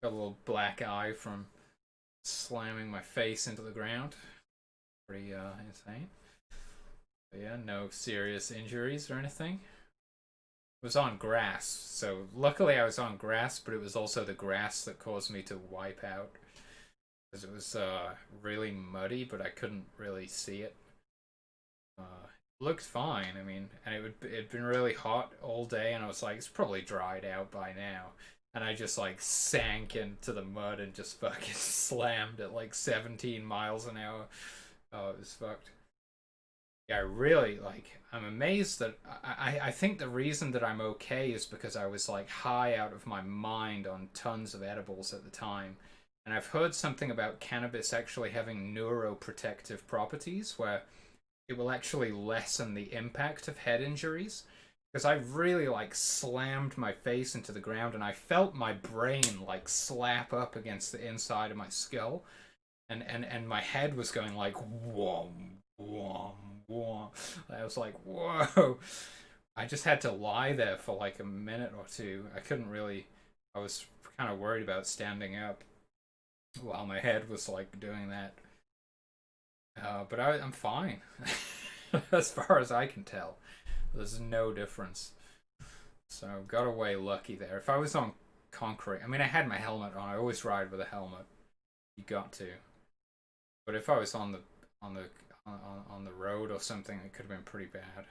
Got a little black eye from slamming my face into the ground. Pretty insane. But yeah, no serious injuries or anything. It was on grass, so luckily I was on grass, but it was also the grass that caused me to wipe out because it was really muddy, but I couldn't really see it. Looked fine. I mean, and it'd been really hot all day, and I was like, it's probably dried out by now. And I just like sank into the mud and just fucking slammed at like 17 miles an hour. Oh, it was fucked. Yeah, I really like. I'm amazed that I think the reason that I'm okay is because I was like high out of my mind on tons of edibles at the time, and I've heard something about cannabis actually having neuroprotective properties where it will actually lessen the impact of head injuries. Because I really like slammed my face into the ground and I felt my brain like slap up against the inside of my skull, and my head was going like whoa whoa whoa. I was like whoa. I just had to lie there for like a minute or two. I couldn't really. I was kind of worried about standing up while my head was like doing that. But I'm fine. As far as I can tell, there's no difference. So got away lucky there. If I was on concrete, I mean, I had my helmet on. I always ride with a helmet. You got to. But if I was on the on the road or something, it could have been pretty bad.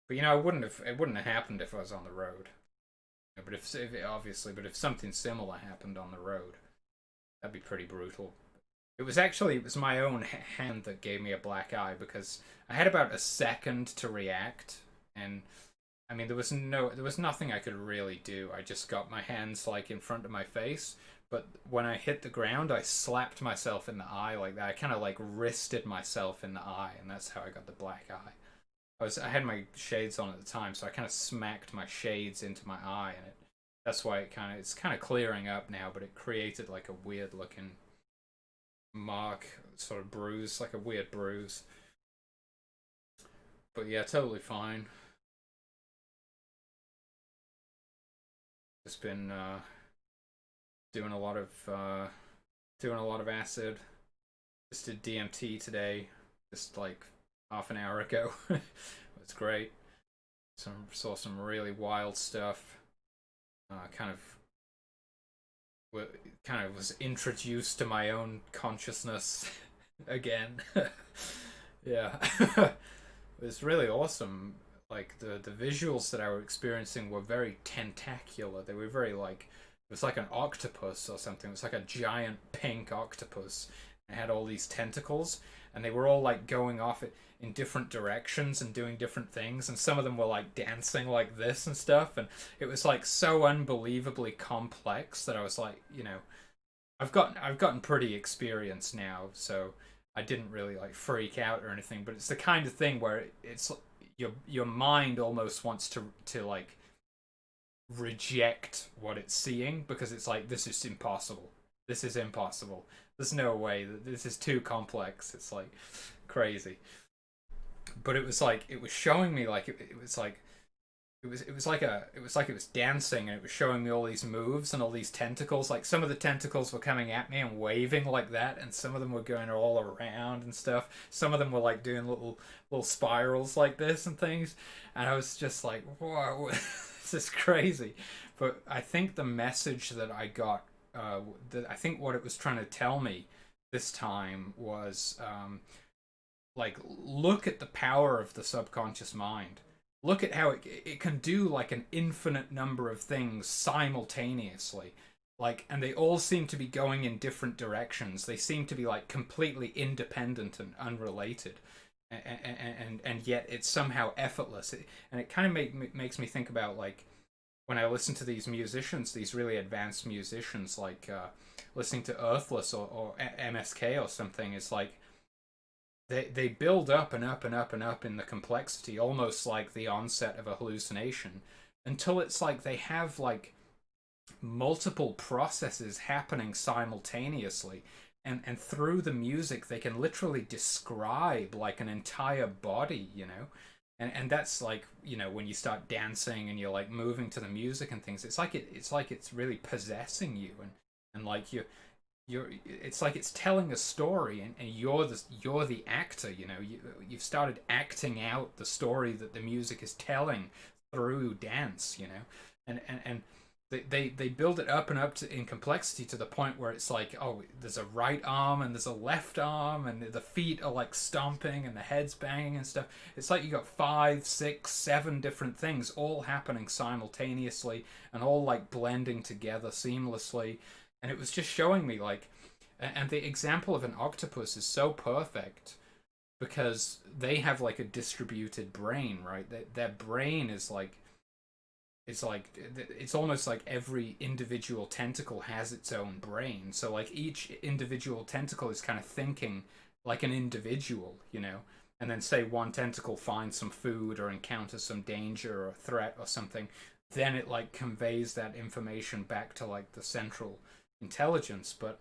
But you know, it wouldn't have happened if I was on the road. But if obviously, but if something similar happened on the road, that'd be pretty brutal. It was my own hand that gave me a black eye because I had about a second to react, and I mean there was nothing I could really do. I just got my hands like in front of my face, but when I hit the ground, I slapped myself in the eye like that. I kind of like wristed myself in the eye, and that's how I got the black eye. I had my shades on at the time, so I kind of smacked my shades into my eye, and that's why it's kind of clearing up now, but it created like a weird looking mark, sort of bruise, like a weird bruise. But yeah, totally fine. Just been doing a lot of doing a lot of acid. Just did DMT today, just like half an hour ago. It's great. Saw some really wild stuff. Kind of was introduced to my own consciousness again. Yeah. It was really awesome. Like the visuals that I was experiencing were very tentacular. They were very like it was like an octopus or something. It was like a giant pink octopus. It had all these tentacles, and they were all like going off in different directions and doing different things. And some of them were like dancing like this and stuff. And it was like so unbelievably complex that I was like, you know, I've gotten pretty experienced now, so I didn't really like freak out or anything. But it's the kind of thing where it's your mind almost wants to like reject what it's seeing because it's like this is impossible. This is impossible. There's no way that this is too complex. It's like crazy. But it was like it was showing me like it was like it was like it was dancing and it was showing me all these moves and all these tentacles. Like some of the tentacles were coming at me and waving like that, and some of them were going all around and stuff. Some of them were like doing little spirals like this and things, and I was just like, whoa, this is crazy. But I think the message that I got, that I think what it was trying to tell me this time was like look at the power of the subconscious mind. Look at how it can do like an infinite number of things simultaneously, like, and they all seem to be going in different directions. They seem to be like completely independent and unrelated, and yet it's somehow effortless. And it kind of makes me think about like when I listen to these musicians, these really advanced musicians, like listening to Earthless or MSK or something. Is like they build up and up and up and up in the complexity, almost like the onset of a hallucination, until it's like they have like multiple processes happening simultaneously. And through the music they can literally describe like an entire body, you know. And that's like, you know, when you start dancing and you're like moving to the music and things, it's like it's really possessing you. and like you're it's like it's telling a story, and you're the actor, you know. You've started acting out the story that the music is telling through dance, you know. And they build it up and up in complexity to the point where it's like, oh, there's a right arm and there's a left arm, and the feet are like stomping and the head's banging and stuff. It's like you got 5, 6, 7 different things all happening simultaneously and all like blending together seamlessly. And it was just showing me like, and the example of an octopus is so perfect because they have like a distributed brain, right? Their brain is like, it's almost like every individual tentacle has its own brain. So like each individual tentacle is kind of thinking like an individual, you know. And then say one tentacle finds some food or encounters some danger or threat or something, then it like conveys that information back to like the central intelligence. But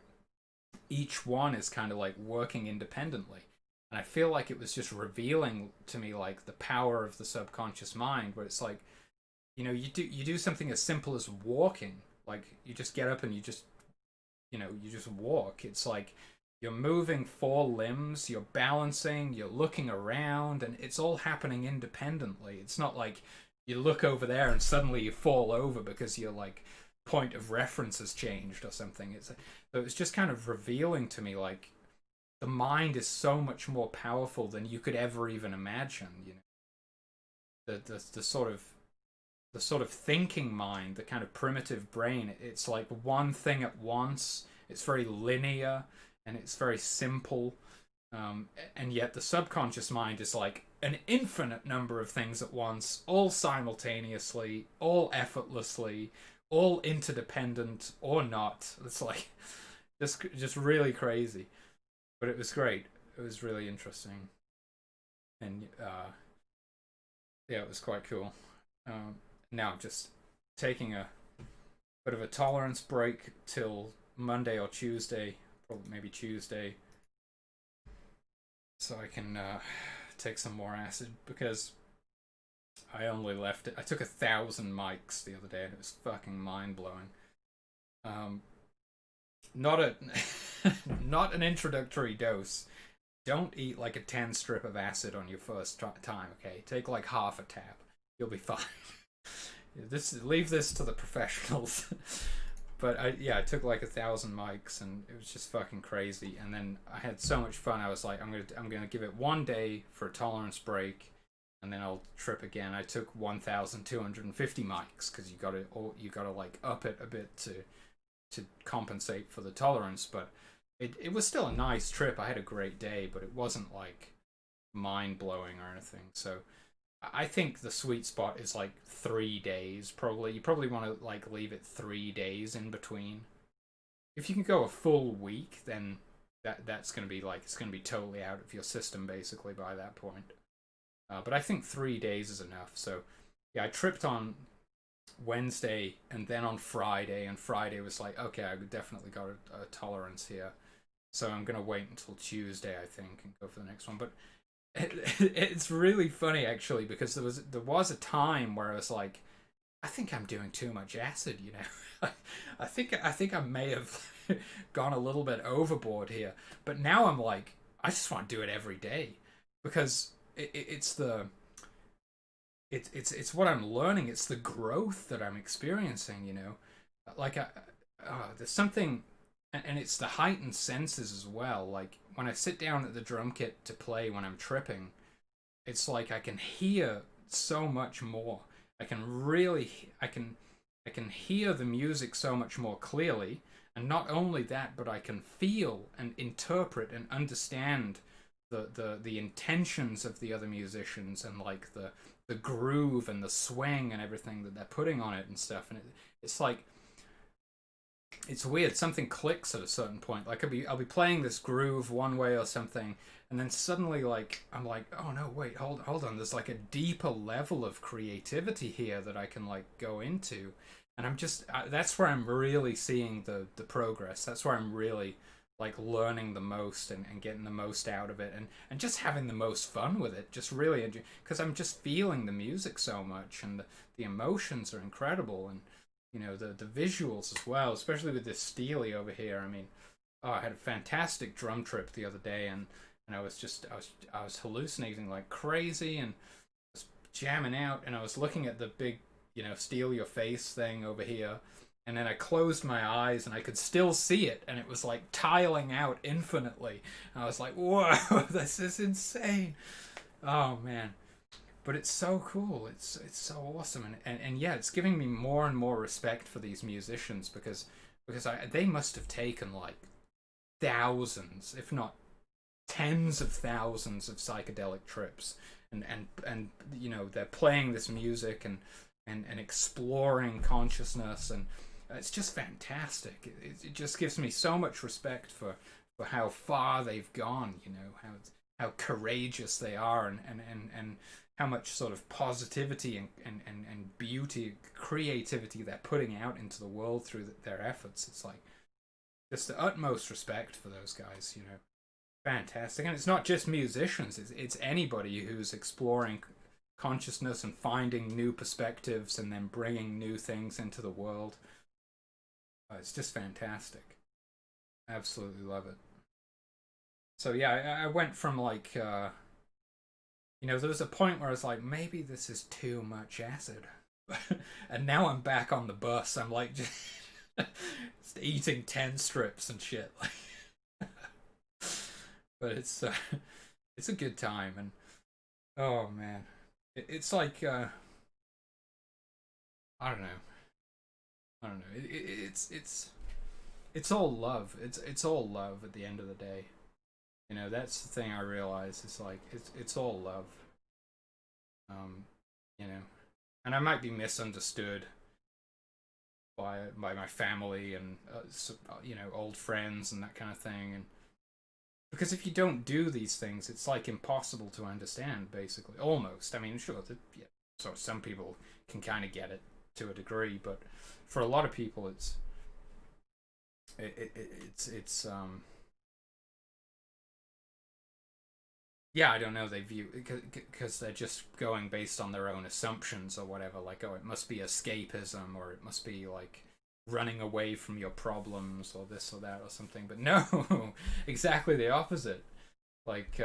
each one is kind of like working independently. And I feel like it was just revealing to me like the power of the subconscious mind, where it's like, you know, you do something as simple as walking. Like you just get up and you just, you know, you just walk. It's like you're moving 4 limbs, you're balancing, you're looking around, and it's all happening independently. It's not like you look over there and suddenly you fall over because your like point of reference has changed or something. It's just kind of revealing to me like the mind is so much more powerful than you could ever even imagine. You know, the sort of thinking mind, the kind of primitive brain. It's like one thing at once. It's very linear and it's very simple. And yet the subconscious mind is like an infinite number of things at once, all simultaneously, all effortlessly, all interdependent or not. It's like just really crazy, but it was great. It was really interesting, and yeah, it was quite cool. Now I'm just taking a bit of a tolerance break till Monday or Tuesday, probably maybe Tuesday, so I can take some more acid because I only left it. I took 1,000 mics the other day and it was fucking mind blowing. Um, not a not an introductory dose. Don't eat like a 10 strip of acid on your first time. Okay, take like half a tab. You'll be fine. Leave this to the professionals. But I took like 1,000 mics and it was just fucking crazy. And then I had so much fun. I was like, I'm gonna give it 1 day for a tolerance break, and then I'll trip again. I took 1,250 mics because you gotta like up it a bit to compensate for the tolerance. But it was still a nice trip. I had a great day, but it wasn't like mind blowing or anything. So I think the sweet spot is like 3 days. Probably you probably want to like leave it 3 days in between. If you can go a full week, then that's going to be like, it's going to be totally out of your system basically by that point. But I think 3 days is enough. So yeah, I tripped on Wednesday and then on Friday, and Friday was like, okay, I definitely got a tolerance here. So I'm gonna wait until Tuesday, I think, and go for the next one. But it's really funny actually because there was a time where I was like, I think I'm doing too much acid, you know. I think I may have gone a little bit overboard here. But now I'm like, I just want to do it every day because it's what I'm learning. It's the growth that I'm experiencing, you know. Like there's something, and it's the heightened senses as well. Like when I sit down at the drum kit to play when I'm tripping, it's like I can hear so much more. I can hear the music so much more clearly, and not only that, but I can feel and interpret and understand the intentions of the other musicians, and like the groove and the swing and everything that they're putting on it and stuff. And it's like, it's weird. Something clicks at a certain point. Like I'll be playing this groove one way or something, and then suddenly like I'm like, oh no, wait, hold on. There's like a deeper level of creativity here that I can like go into, and that's where I'm really seeing the progress. That's where I'm really like learning the most, and getting the most out of it, and just having the most fun with it. Just really enjoy, because I'm just feeling the music so much, and the emotions are incredible. And you know, the visuals as well, especially with this Steely over here. I mean, oh, I had a fantastic drum trip the other day, and I was hallucinating like crazy, and was jamming out, and I was looking at the big, you know, steal your face thing over here, and then I closed my eyes and I could still see it, and it was like tiling out infinitely. And I was like, whoa, this is insane. Oh man. But it's so cool. It's so awesome, and yeah, it's giving me more and more respect for these musicians because they must have taken like thousands, if not tens of thousands of psychedelic trips, and you know, they're playing this music and exploring consciousness, and it's just fantastic. It just gives me so much respect for how far they've gone, you know, how courageous they are, and how much sort of positivity and beauty, creativity they're putting out into the world through their efforts. It's like just the utmost respect for those guys, you know. Fantastic. And it's not just musicians, it's anybody who's exploring consciousness and finding new perspectives and then bringing new things into the world. It's just fantastic. Absolutely love it. So yeah, I went from like you know, there was a point where I was like, maybe this is too much acid. And now I'm back on the bus. I'm like just eating 10 strips and shit. But it's a good time, and oh man, it's like I don't know, I don't know. It's all love. It's all love at the end of the day. You know, that's the thing I realize. It's like it's all love. Um, you know, and I might be misunderstood by my family and you know, old friends and that kind of thing, and because if you don't do these things, it's like impossible to understand, basically, almost. I mean, sure, yeah, so some people can kind of get it to a degree, but for a lot of people, it's yeah, I don't know. They view because they're just going based on their own assumptions or whatever. Like, oh, it must be escapism, or it must be like running away from your problems, or this or that or something. But no, exactly the opposite. Like,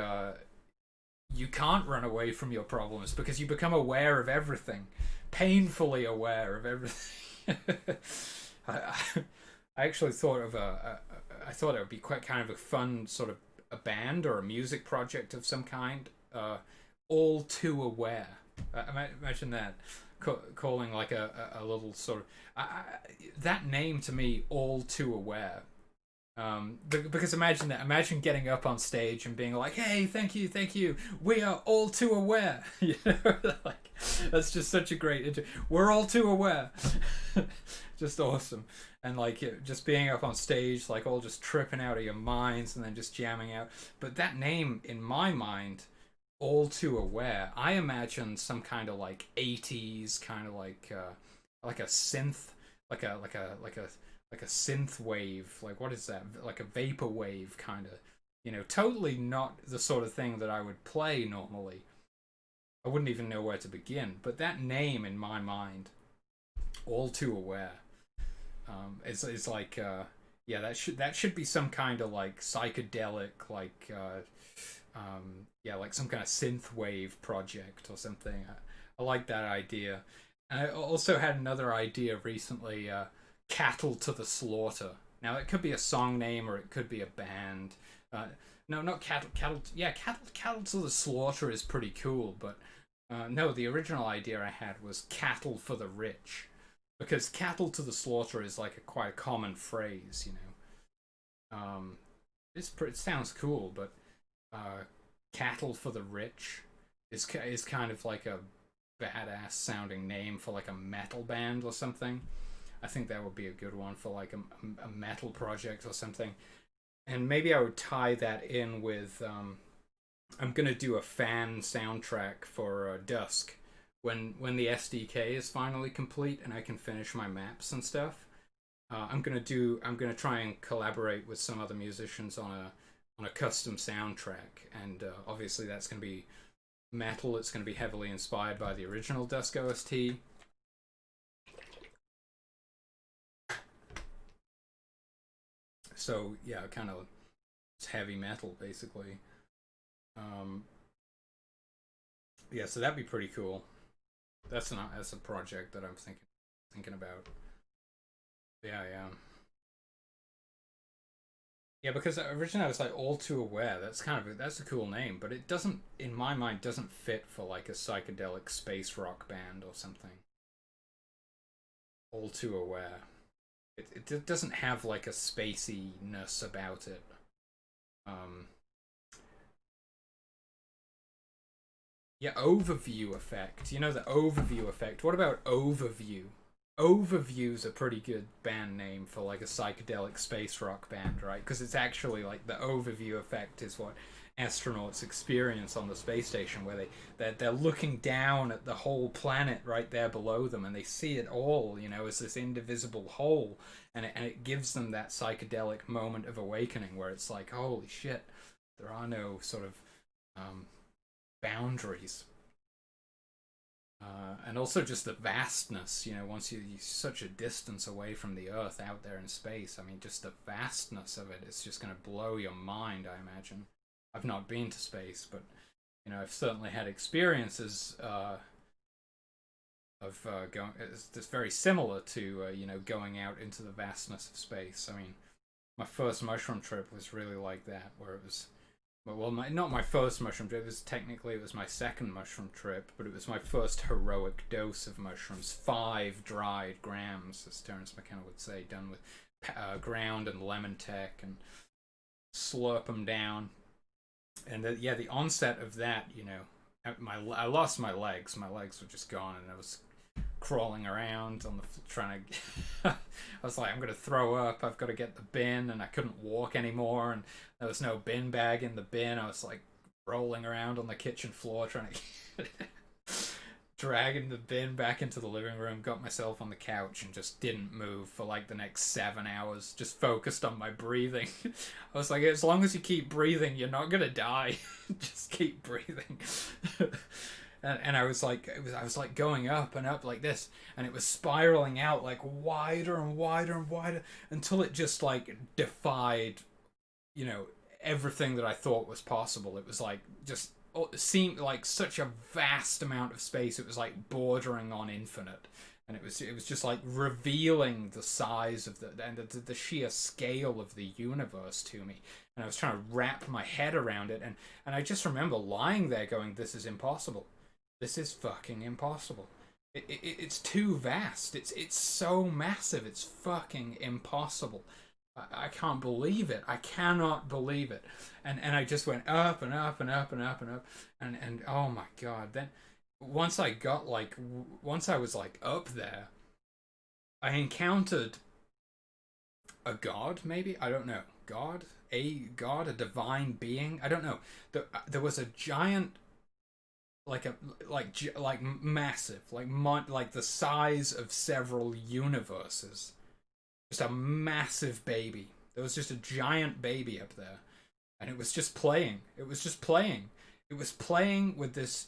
you can't run away from your problems because you become aware of everything, painfully aware of everything. I, I actually thought of I thought it would be quite kind of a fun sort of a band or a music project of some kind. All too aware. Imagine that. Calling like a little sort of that name to me, all too aware. Because imagine that. Imagine getting up on stage and being like, "Hey, thank you. We are all too aware." You know, like that's just such a great. We're all too aware. Just awesome, and like just being up on stage, like all just tripping out of your minds, and then just jamming out. But that name, in my mind, all too aware. I imagine some kind of like '80s kind of like a synth, like a synth wave. Like what is that? Like a vapor wave kind of. You know, totally not the sort of thing that I would play normally. I wouldn't even know where to begin. But that name in my mind, all too aware. It's like yeah, that should be some kind of like psychedelic like yeah, like some kind of synth wave project or something. I like that idea. And I also had another idea recently, Cattle to the Slaughter. Now it could be a song name or it could be a band. No, not cattle. Yeah, cattle to the slaughter is pretty cool, but no, the original idea I had was cattle for the rich, because cattle to the slaughter is like a quite a common phrase, you know. It sounds cool, but uh, cattle for the rich is kind of like a badass sounding name for like a metal band or something. I think that would be a good one for like a metal project or something. And maybe I would tie that in with I'm gonna do a fan soundtrack for Dusk when the SDK is finally complete and I can finish my maps and stuff. I'm gonna try and collaborate with some other musicians on a custom soundtrack, and obviously that's gonna be metal. It's gonna be heavily inspired by the original Dusk OST. So yeah, kind of it's heavy metal basically. Um, yeah, so that'd be pretty cool. That's a project that I'm thinking about. Yeah, yeah. Yeah, because originally I was like all too aware. That's a cool name, but it doesn't, in my mind, doesn't fit for like a psychedelic space rock band or something. All too aware. It doesn't have like a spaciness about it. Um, yeah, overview effect. You know the overview effect. What about overview? Overview's a pretty good band name for like a psychedelic space rock band, right? Because it's actually like the overview effect is what astronauts experience on the space station, where they're looking down at the whole planet right there below them, and they see it all, you know, as this indivisible whole, and it gives them that psychedelic moment of awakening, where it's like, holy shit, there are no sort of um, boundaries. And also just the vastness, you know, once you're such a distance away from the Earth out there in space, I mean, just the vastness of it is just going to blow your mind, I imagine. I've not been to space, but, you know, I've certainly had experiences of going, it's very similar to, you know, going out into the vastness of space. I mean, my first mushroom trip was really like that, where it was well, not my first mushroom trip. It was my second mushroom trip, but it was my first heroic dose of mushrooms. 5 dried grams, as Terence McKenna would say, done with ground and lemon tech, and slurp them down. And yeah, the onset of that, you know, I lost my legs. My legs were just gone, and I was crawling around on the trying to. I was like, I'm gonna throw up. I've got to get the bin, and I couldn't walk anymore, and there was no bin bag in the bin. I was like rolling around on the kitchen floor trying to dragging the bin back into the living room. Got myself on the couch and just didn't move for like the next 7 hours. Just focused on my breathing. I was like, as long as you keep breathing, you're not gonna die. Just keep breathing. And I was like, I was like going up and up like this, and it was spiraling out like wider and wider and wider until it just like defied, you know, everything that I thought was possible. It was like just it seemed like such a vast amount of space. It was like bordering on infinite, and it was just like revealing the size of the sheer scale of the universe to me. And I was trying to wrap my head around it, and I just remember lying there going, "This is impossible. This is fucking impossible. It's too vast. It's so massive. It's fucking impossible. I can't believe it. I cannot believe it." And I just went up and up and up and up and up, and oh my god. Then once I was like up there, I encountered a god. Maybe, I don't know. A divine being. I don't know. There was a giant, like a like massive, like the size of several universes, just a massive baby. There was just a giant baby up there, and it was just playing. It was playing with this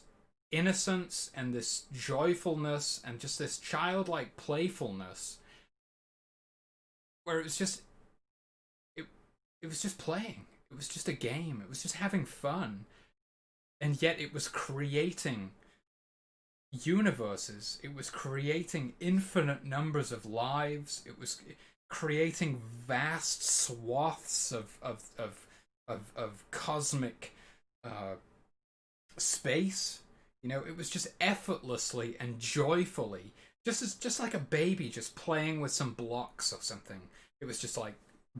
innocence and this joyfulness and just this childlike playfulness, where it it was just playing. It was just a game. It was just having fun, and yet it was creating universes. It was creating infinite numbers of lives. It was creating vast swaths of cosmic uh, space. You know, it was just effortlessly and joyfully, just like a baby just playing with some blocks or something. It was just like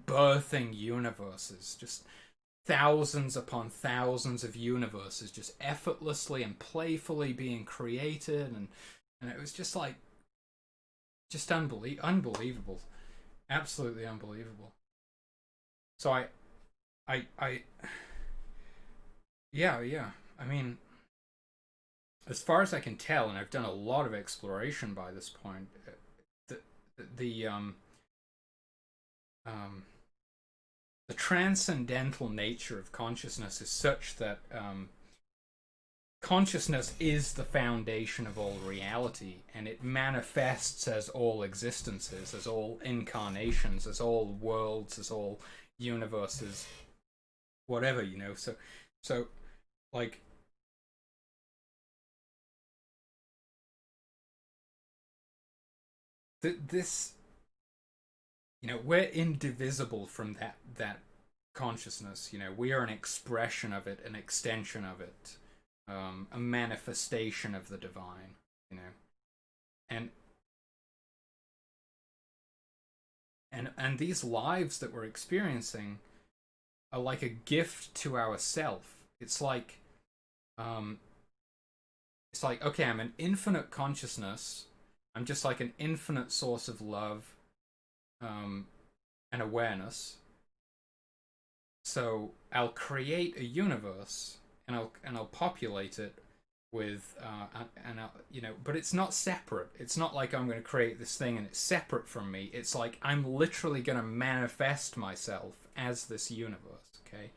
birthing universes, just thousands upon thousands of universes just effortlessly and playfully being created, and it was just like just unbelievable, absolutely unbelievable. So I yeah, yeah, I mean, as far as I can tell, and I've done a lot of exploration by this point, the the um the transcendental nature of consciousness is such that consciousness is the foundation of all reality, and it manifests as all existences, as all incarnations, as all worlds, as all universes, whatever, you know. So like this, you know, we're indivisible from that consciousness. You know, we are an expression of it, an extension of it, a manifestation of the divine. You know, and and these lives that we're experiencing are like a gift to ourself. Um, it's like, okay, I'm an infinite consciousness. I'm just like an infinite source of love, um, and awareness. So I'll create a universe, and I'll populate it with and I'll, you know, but it's not separate. It's not like I'm going to create this thing and it's separate from me. It's like I'm literally going to manifest myself as this universe. Okay.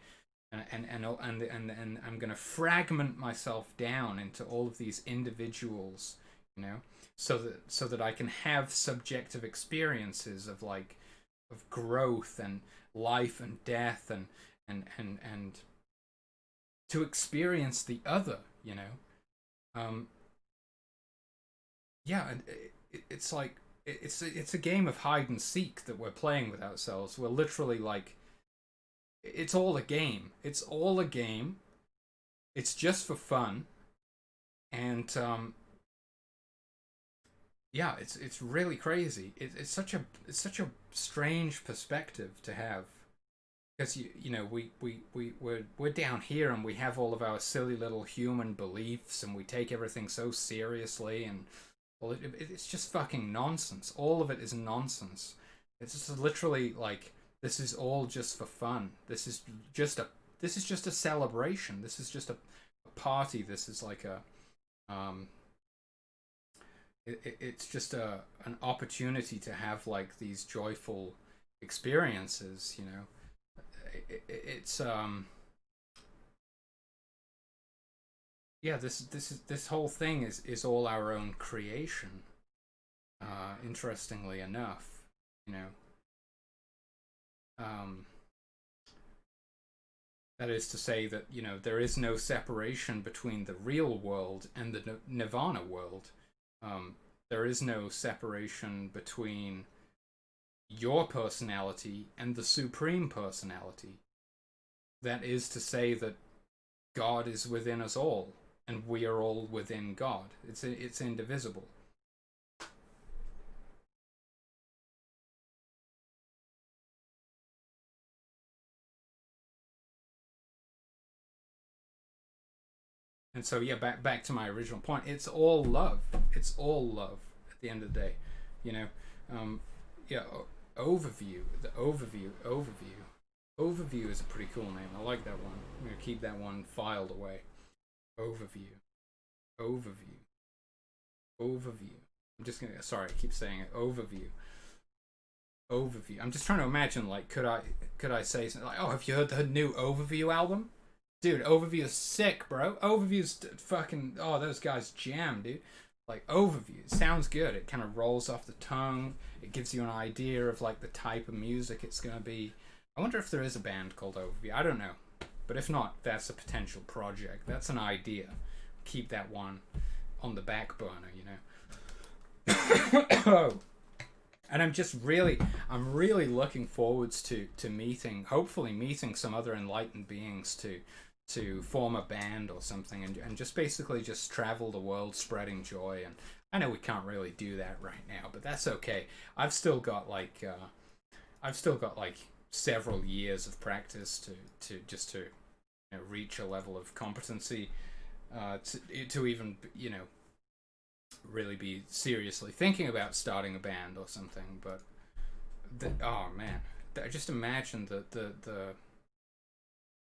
And I'm going to fragment myself down into all of these individuals, you know, so that I can have subjective experiences of like of growth and life and death and to experience the other, you know. um yeah, and it's like it's a game of hide and seek that we're playing with ourselves. We're literally like, it's all a game. It's all a game. It's just for fun. And yeah, it's really crazy. It's such a strange perspective to have, because you know, we're down here and we have all of our silly little human beliefs, and we take everything so seriously, and well, it's just fucking nonsense. All of it is nonsense. It's just literally like, this is all just for fun. Just a this is just a celebration. This is just a party. This is like a um it's just a an opportunity to have like these joyful experiences, you know. It's yeah, this whole thing is all our own creation, interestingly enough, you know. um that is to say that, you know, there is no separation between the real world and the nirvana world. um there is no separation between your personality and the supreme personality. That is to say that God is within us all, and we are all within God. It's indivisible. And so yeah, back to my original point. It's all love. It's all love at the end of the day, you know. Yeah, overview. The overview is a pretty cool name. I like that one. I'm gonna keep that one filed away. Overview, overview, overview. I'm just gonna. Sorry, I keep saying it. Overview. I'm just trying to imagine. Like, could I say something like, "Oh, have you heard the new Overview album?" Dude, Overview is sick, bro. Overview's fucking. Oh, those guys jam, dude. Like, Overview, it sounds good. It kind of rolls off the tongue. It gives you an idea of like the type of music it's gonna be. I wonder if there is a band called Overview. I don't know, but if not, that's a potential project. That's an idea. Keep that one on the back burner, you know. Oh, and I'm really looking forwards to meeting, hopefully meeting some other enlightened beings to form a band or something, and just basically just travel the world spreading joy. And I know we can't really do that right now, but that's okay. I've still got like I've still got like several years of practice to just to, you know, reach a level of competency, to even, you know, really be seriously thinking about starting a band or something. But oh man, I just imagine the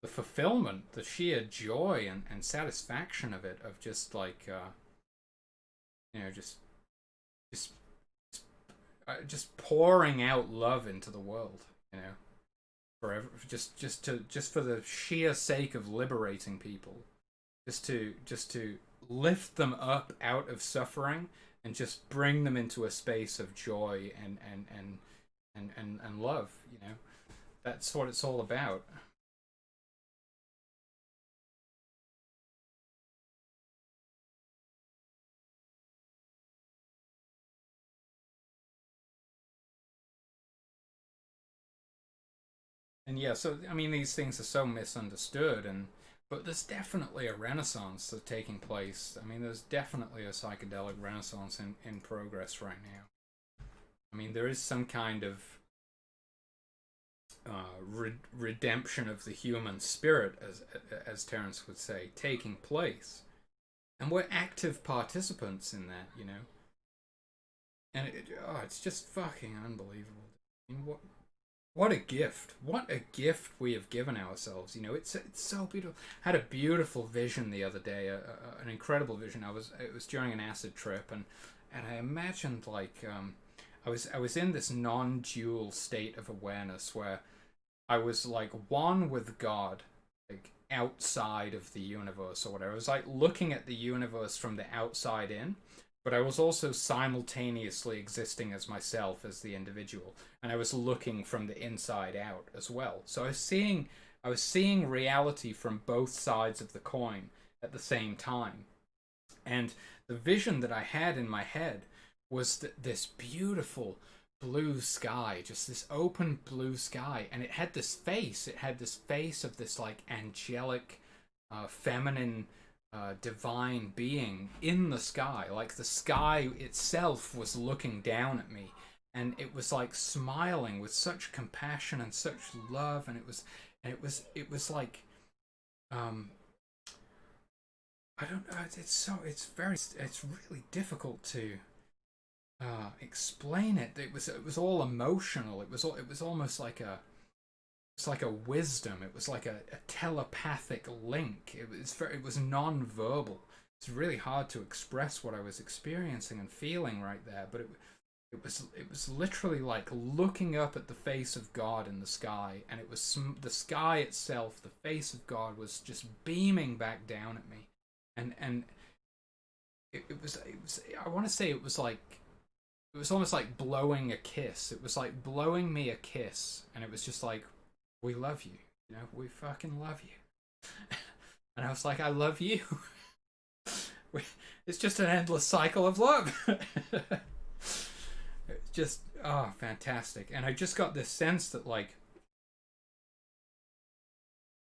fulfillment, the sheer joy and satisfaction of it, of just like, you know, just just pouring out love into the world, you know, forever, just for the sheer sake of liberating people, just to lift them up out of suffering and just bring them into a space of joy and love. That's what it's all about. And yeah, so I mean, these things are so misunderstood, and but there's definitely a renaissance that's taking place. I mean, there's definitely a psychedelic renaissance in progress right now. I mean, there is some kind of redemption of the human spirit, as Terence would say, taking place, and we're active participants in that. And it's just fucking unbelievable. I mean, what a gift! What a gift we have given ourselves. It's so beautiful. I had a beautiful vision the other day, an incredible vision. It was during an acid trip, and I imagined like I was in this non-dual state of awareness where I was like one with God, like outside of the universe or whatever. I was like looking at the universe from the outside in, but I was also simultaneously existing as myself as the individual, and I was looking from the inside out as well. So I was seeing reality from both sides of the coin at the same time. And the vision that I had in my head was this beautiful blue sky, just this open blue sky, and it had this face. It had this face of this like angelic, feminine, divine being in the sky. Like the sky itself was looking down at me, and it was like smiling with such compassion and such love, and it was like, I don't know. It's really difficult to explain it. It was all emotional. It was almost like a wisdom. It was like a telepathic link. It was non-verbal. It's really hard to express what I was experiencing and feeling right there, but it was literally like looking up at the face of God in the sky, and it was the sky itself. The face of God was just beaming back down at me, and it was. I want to say it was almost like blowing a kiss. It was like blowing me a kiss, and it was just like, we love you, we fucking love you. And I was like, I love you. It's just an endless cycle of love. It's just, oh, fantastic. And I just got this sense that, like,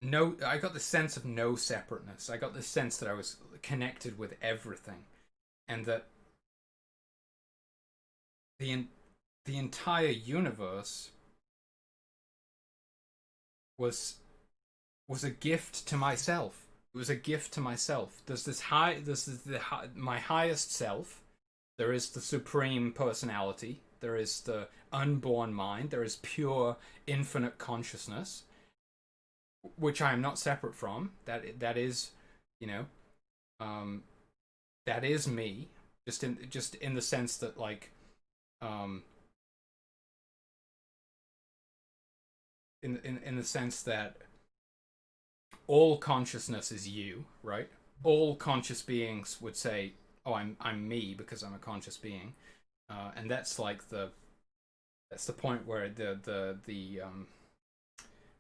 I got the sense of no separateness. I got the sense that I was connected with everything, and that the the entire universe was a gift to myself. It was a gift to myself. My highest self. There is the supreme personality. There is the unborn mind. There is pure infinite consciousness, which I am not separate from. That is, you know, that is me. Just in the sense that, like, um, in the sense that all consciousness is you, right? All conscious beings would say, "Oh, I'm me because I'm a conscious being," and that's the point where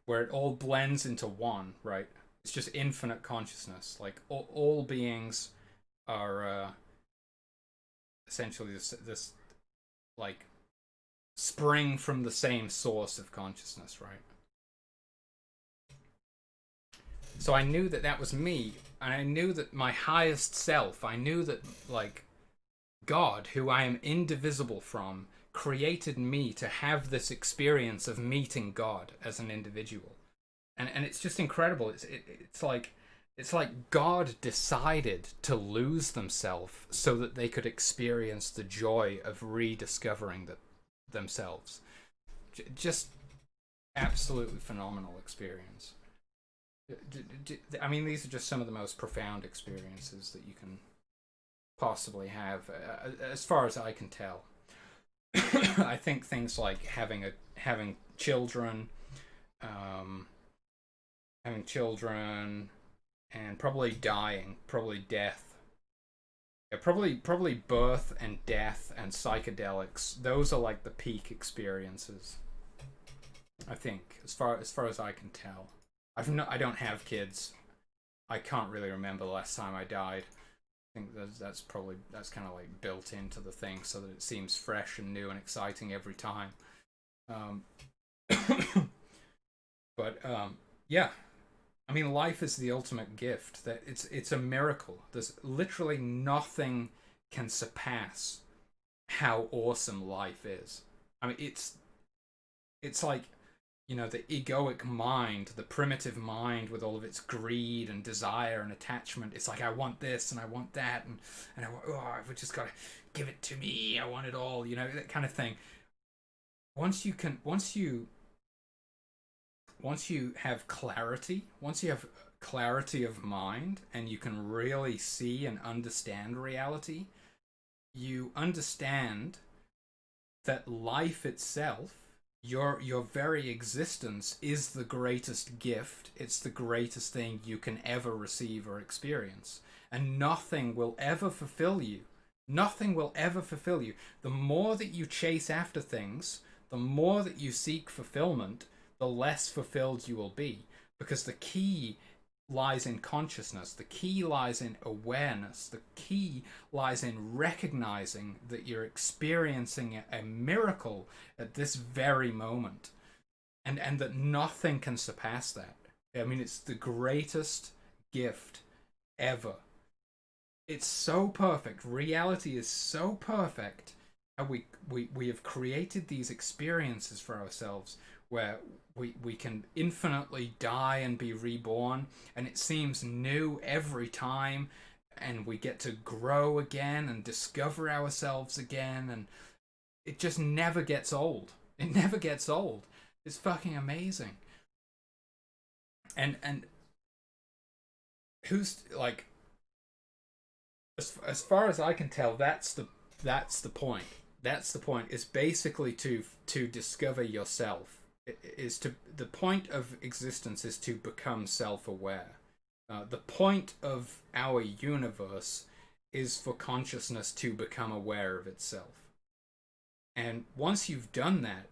where it all blends into one, right? It's just infinite consciousness. Like all beings are essentially this like spring from the same source of consciousness, right? So I knew that that was me, and I knew that my highest self, I knew that, like, God, who I am indivisible from, created me to have this experience of meeting God as an individual. And it's just incredible. It's like God decided to lose themselves so that they could experience the joy of rediscovering themselves. Just absolutely phenomenal experience. I mean, these are just some of the most profound experiences that you can possibly have, as far as I can tell. I think things like having children, um, having children, and probably dying, probably death. Yeah, probably birth and death and psychedelics. Those are like the peak experiences, I think, as far as I can tell. I don't have kids. I can't really remember the last time I died. I think that's kind of like built into the thing so that it seems fresh and new and exciting every time. Um, but yeah, I mean, life is the ultimate gift. That it's a miracle. There's literally nothing can surpass how awesome life is. I mean, it's like, the egoic mind, the primitive mind with all of its greed and desire and attachment. It's like, I want this and I want that, and I want, oh, I've just got to give it to me. I want it all, that kind of thing. Once you have clarity of mind, and you can really see and understand reality, you understand that life itself, your very existence, is the greatest gift. It's the greatest thing you can ever receive or experience, and nothing will ever fulfill you. Nothing will ever fulfill you. The more that you chase after things, the more that you seek fulfillment, the less fulfilled you will be, because the key lies in consciousness. The key lies in awareness. The key lies in recognizing that you're experiencing a miracle at this very moment, and that nothing can surpass that. I mean, it's the greatest gift ever. It's so perfect. Reality is so perfect. And we have created these experiences for ourselves where we can infinitely die and be reborn, and it seems new every time, and we get to grow again and discover ourselves again, and it just never gets old. It never gets old. It's fucking amazing. And who's like, as far as I can tell, that's the point. That's the point. Is basically to discover yourself. The point of existence is to become self-aware. The point of our universe is for consciousness to become aware of itself. And once you've done that,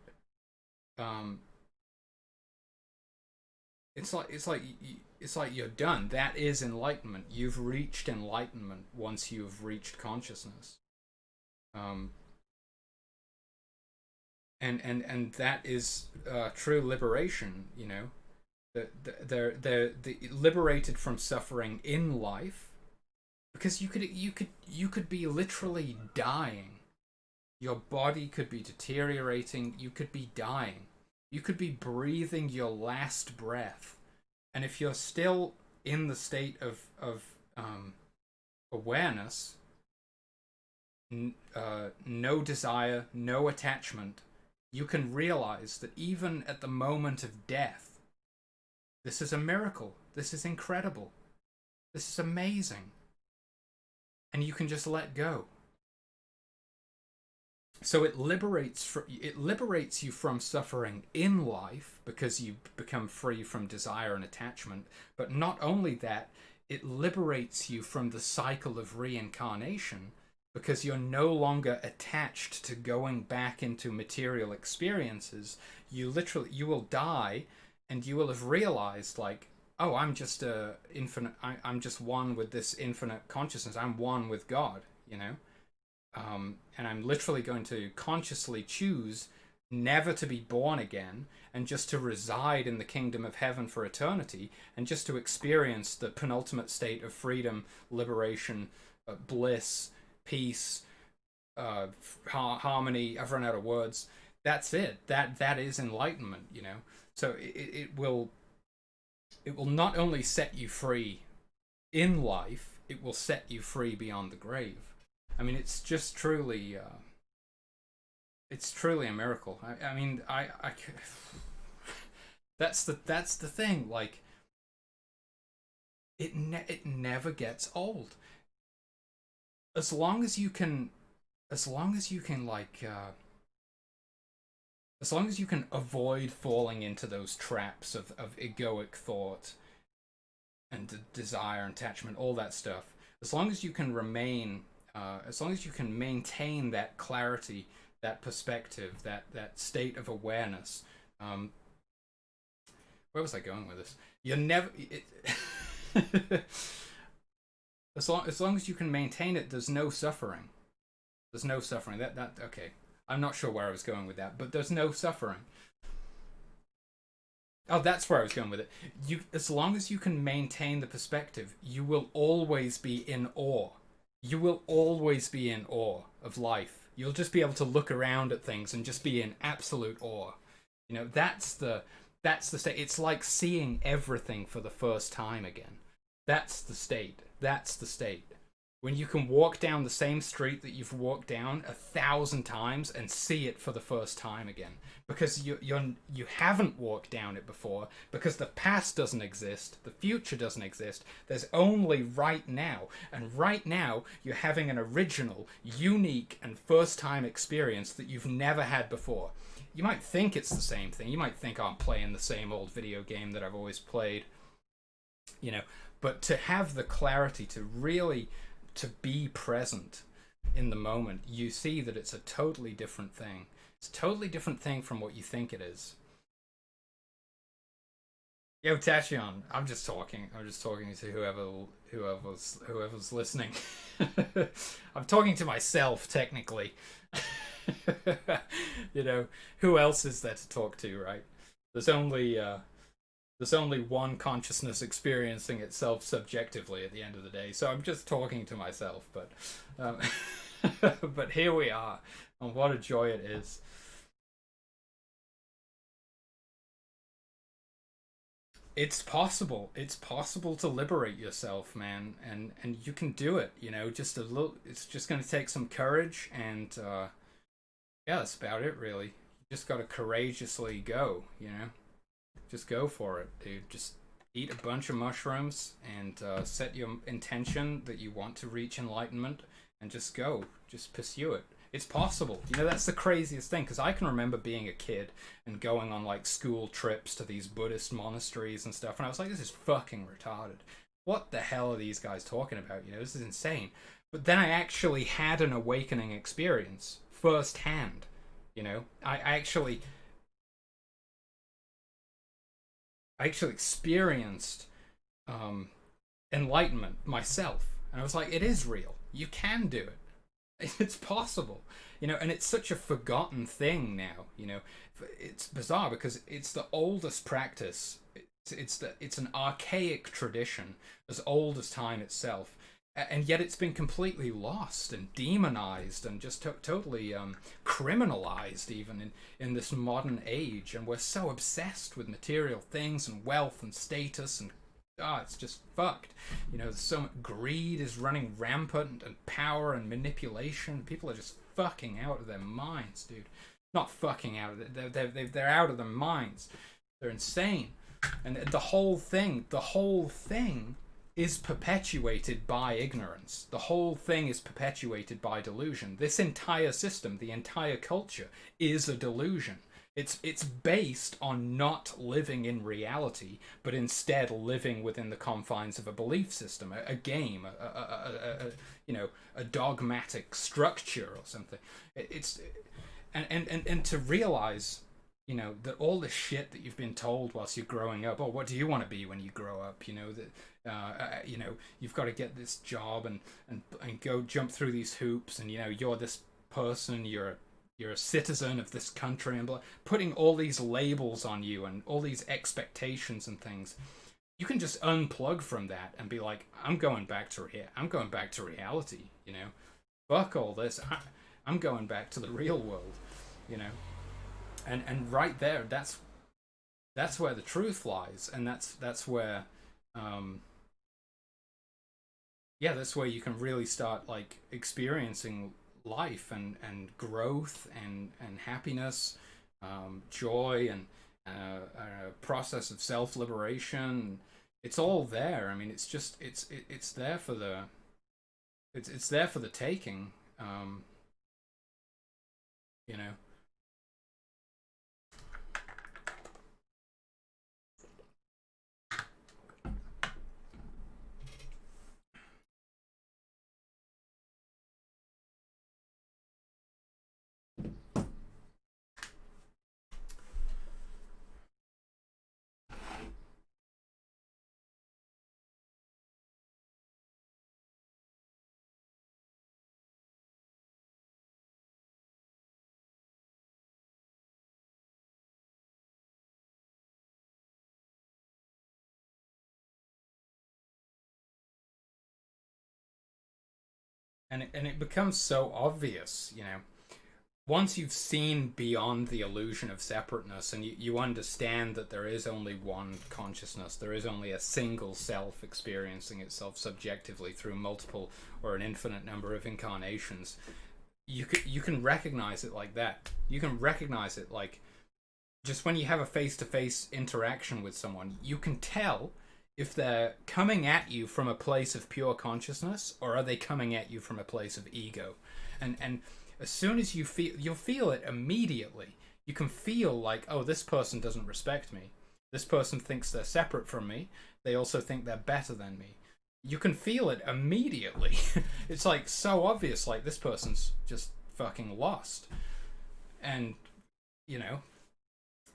um, it's like you're done. That is enlightenment. You've reached enlightenment once you've reached consciousness. Um, and that is true liberation. They're liberated from suffering in life, because you could be literally dying. Your body could be deteriorating. You could be dying. You could be breathing your last breath, and if you're still in the state of awareness, no desire, no attachment, you can realize that even at the moment of death, this is a miracle. This is incredible. This is amazing. And you can just let go. So it liberates you from suffering in life, because you become free from desire and attachment. But not only that, it liberates you from the cycle of reincarnation, because you're no longer attached to going back into material experiences. You will die, and you will have realized, like, oh, I'm just I'm just one with this infinite consciousness. I'm one with God, and I'm literally going to consciously choose never to be born again, and just to reside in the kingdom of heaven for eternity, and just to experience the penultimate state of freedom, liberation, bliss, peace, harmony. I've run out of words. That's it. That is enlightenment. So it will not only set you free in life, it will set you free beyond the grave. I mean, it's just truly, it's truly a miracle. I mean, that's the thing. Like, it never gets old. As long as you can, like, as long as you can avoid falling into those traps of egoic thought, and desire and attachment, all that stuff. As long as you can remain, as long as you can maintain that clarity, that perspective, that state of awareness. Where was I going with this? You're never. As long as you can maintain it, there's no suffering. There's no suffering. That okay. I'm not sure where I was going with that, but there's no suffering. Oh, that's where I was going with it. As long as you can maintain the perspective, you will always be in awe. You will always be in awe of life. You'll just be able to look around at things and just be in absolute awe. You know, that's the state. It's like seeing everything for the first time again. That's the state. That's the state. When you can walk down the same street that you've walked down 1,000 times and see it for the first time again, because you haven't walked down it before, because the past doesn't exist, the future doesn't exist. There's only right now, and right now you're having an original, unique, and first-time experience that you've never had before. You might think it's the same thing. You might think, oh, I'm playing the same old video game that I've always played, you know. But to have the clarity to really to be present in the moment, you see that it's a totally different thing. It's a totally different thing from what you think it is. Yo, Tachion, I'm just talking. I'm just talking to whoever's listening. I'm talking to myself, technically. You know, who else is there to talk to, right? There's only one consciousness experiencing itself subjectively at the end of the day. So I'm just talking to myself, but but here we are, and what a joy it is. It's possible. It's possible to liberate yourself, man, and you can do it. You know, just a little. It's just going to take some courage, and yeah, that's about it, really. You just got to courageously go. You know. Just go for it, dude. Just eat a bunch of mushrooms and set your intention that you want to reach enlightenment and just go. Just pursue it. It's possible. You know, that's the craziest thing, because I can remember being a kid and going on like school trips to these Buddhist monasteries and stuff, and I was like, this is fucking retarded. What the hell are these guys talking about? You know, this is insane. But then I actually had an awakening experience firsthand. You know, I actually experienced enlightenment myself, and I was like, it is real. You can do it. It's possible, you know. And it's such a forgotten thing now. You know, it's bizarre because it's the oldest practice. It's an archaic tradition as old as time itself, and yet it's been completely lost and demonized and just totally criminalized even in this modern age. And we're so obsessed with material things and wealth and status, and it's just fucked. You know, so much greed is running rampant, and power and manipulation. People are just fucking out of their minds, dude. Not fucking out of it. They're out of their minds. They're insane. And the whole thing is perpetuated by ignorance. The whole thing is perpetuated by delusion. This entire system, the entire culture, is a delusion. It's based on not living in reality, but instead living within the confines of a belief system, a game, you know, a dogmatic structure or something. And to realize, you know, that all the shit that you've been told whilst you're growing up, what do you want to be when you grow up? You know, that you know, you've got to get this job and go jump through these hoops, and you know, you're this person, you're a citizen of this country, and putting all these labels on you and all these expectations and things. You can just unplug from that and be like, I'm going back to reality. You know, fuck all this. I'm going back to the real world. You know. And right there, that's where the truth lies, and that's where that's where you can really start like experiencing life and growth and happiness, joy, and a process of self-liberation. It's all there. I mean, it's just it's there for the it's there for the taking. You know. and it becomes so obvious, you know, once you've seen beyond the illusion of separateness, and you understand that there is only one consciousness, there is only a single self experiencing itself subjectively through multiple or an infinite number of incarnations, you can recognize it like that. You can recognize it like, just when you have a face-to-face interaction with someone, you can tell if they're coming at you from a place of pure consciousness, or are they coming at you from a place of ego. And as soon as you'll feel it immediately. You can feel like, oh, this person doesn't respect me, this person thinks they're separate from me, they also think they're better than me. You can feel it immediately. It's like so obvious, like this person's just fucking lost. And you know,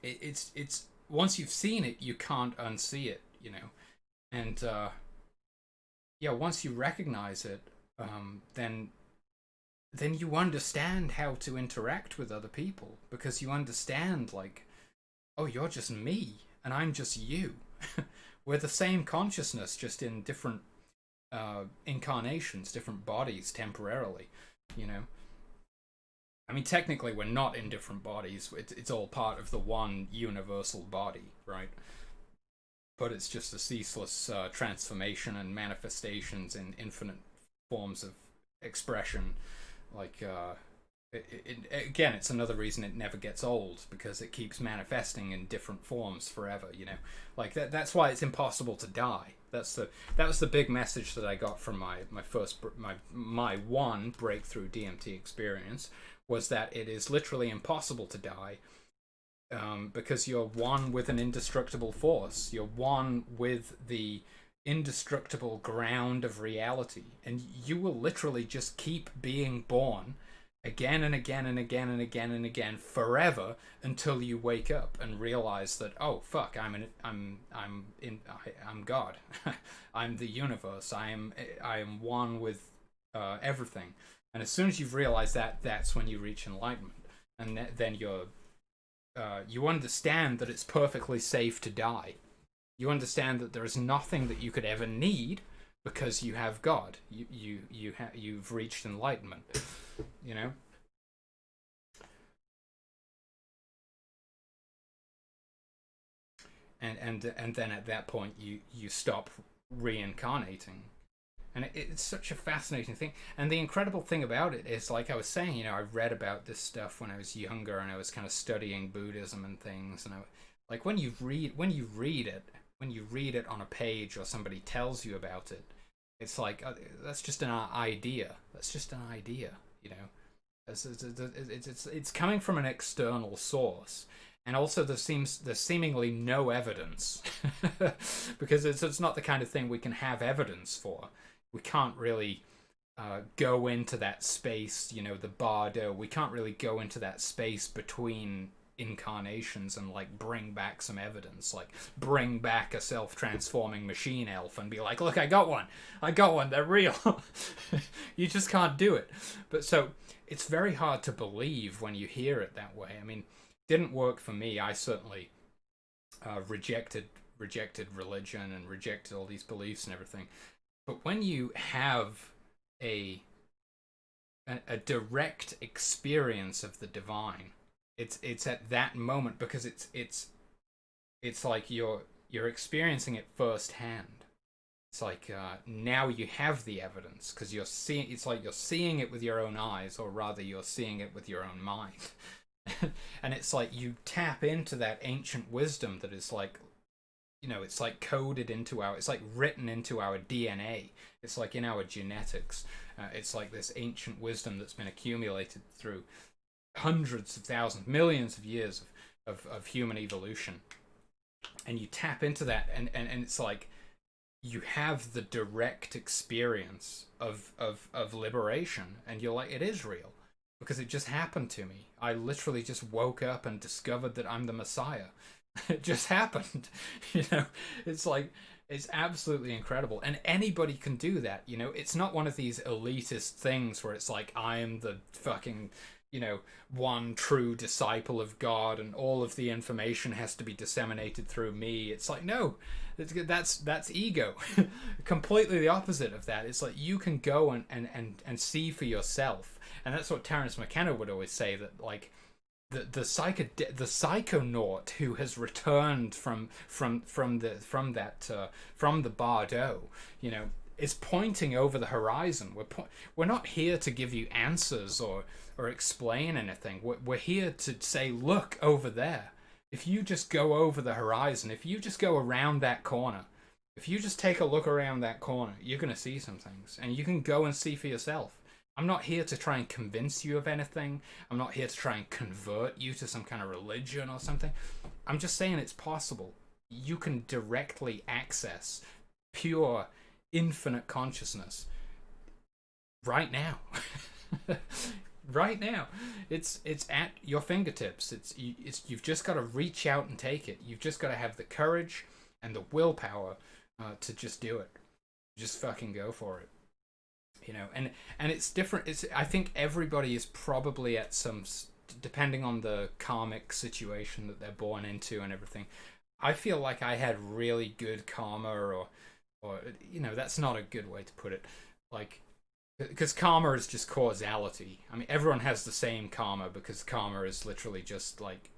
it's once you've seen it, you can't unsee it, you know. And yeah, once you recognize it, then you understand how to interact with other people, because you understand, like, oh, you're just me and I'm just you. We're the same consciousness, just in different incarnations, different bodies temporarily, you know. I mean, technically we're not in different bodies, it's all part of the one universal body, right? But it's just a ceaseless transformation and manifestations in infinite forms of expression. Like, again, it's another reason it never gets old, because it keeps manifesting in different forms forever, you know. Like that's why it's impossible to die. That was the big message that I got from my one breakthrough DMT experience, was that it is literally impossible to die, because you're one with an indestructible force. You're one with the indestructible ground of reality, and you will literally just keep being born again and again and again and again and again forever, until you wake up and realize that, oh fuck, I'm God. I'm the universe. I am one with everything. And as soon as you've realized that, that's when you reach enlightenment, and then you understand that it's perfectly safe to die. You understand that there is nothing that you could ever need, because you have God. You've reached enlightenment. You know. And then at that point you stop reincarnating. And it's such a fascinating thing. And the incredible thing about it is, like I was saying, you know, I read about this stuff when I was younger, and I was kind of studying Buddhism and things. And like when you read it on a page, or somebody tells you about it, it's like, that's just an idea. That's just an idea, you know. It's coming from an external source. And also there's seemingly no evidence, because it's not the kind of thing we can have evidence for. We can't really go into that space, you know, the bardo. We can't really go into that space between incarnations and like bring back some evidence, like bring back a self-transforming machine elf and be like, look, I got one, they're real. You just can't do it. But so it's very hard to believe when you hear it that way. I mean, didn't work for me. I certainly rejected religion and rejected all these beliefs and everything. But when you have a direct experience of the divine, it's at that moment, because it's like you're experiencing it firsthand. It's like now you have the evidence, because you're seeing. It's like you're seeing it with your own eyes, or rather, you're seeing it with your own mind. And it's like you tap into that ancient wisdom that is like, you know, it's like coded into it's like written into our DNA. It's like in our genetics. It's like this ancient wisdom that's been accumulated through hundreds of thousands, millions of years of human evolution. And you tap into that, and it's like you have the direct experience of liberation, and you're like, it is real. Because it just happened to me. I literally just woke up and discovered that I'm the Messiah. It just happened. You know, it's like, it's absolutely incredible. And anybody can do that, you know. It's not one of these elitist things where it's like, I am the fucking, you know, one true disciple of God and all of the information has to be disseminated through me. It's like, no, that's ego. Completely the opposite of that. It's like you can go and see for yourself. And that's what Terence McKenna would always say, that like the psychonaut who has returned from the Bardo, you know, is pointing over the horizon. We're not here to give you answers or explain anything. We're here to say, look over there. If you just go over the horizon, if you just go around that corner, if you just take a look around that corner, you're gonna see some things, and you can go and see for yourself. I'm not here to try and convince you of anything. I'm not here to try and convert you to some kind of religion or something. I'm just saying it's possible. You can directly access pure, infinite consciousness right now. Right now. It's at your fingertips. You've just got to reach out and take it. You've just got to have the courage and the willpower to just do it. Just fucking go for it. You know, and it's different. I think everybody is probably at some, depending on the karmic situation that they're born into and everything. I feel like I had really good karma, or you know, that's not a good way to put it, like, because karma is just causality. I mean, everyone has the same karma because karma is literally just like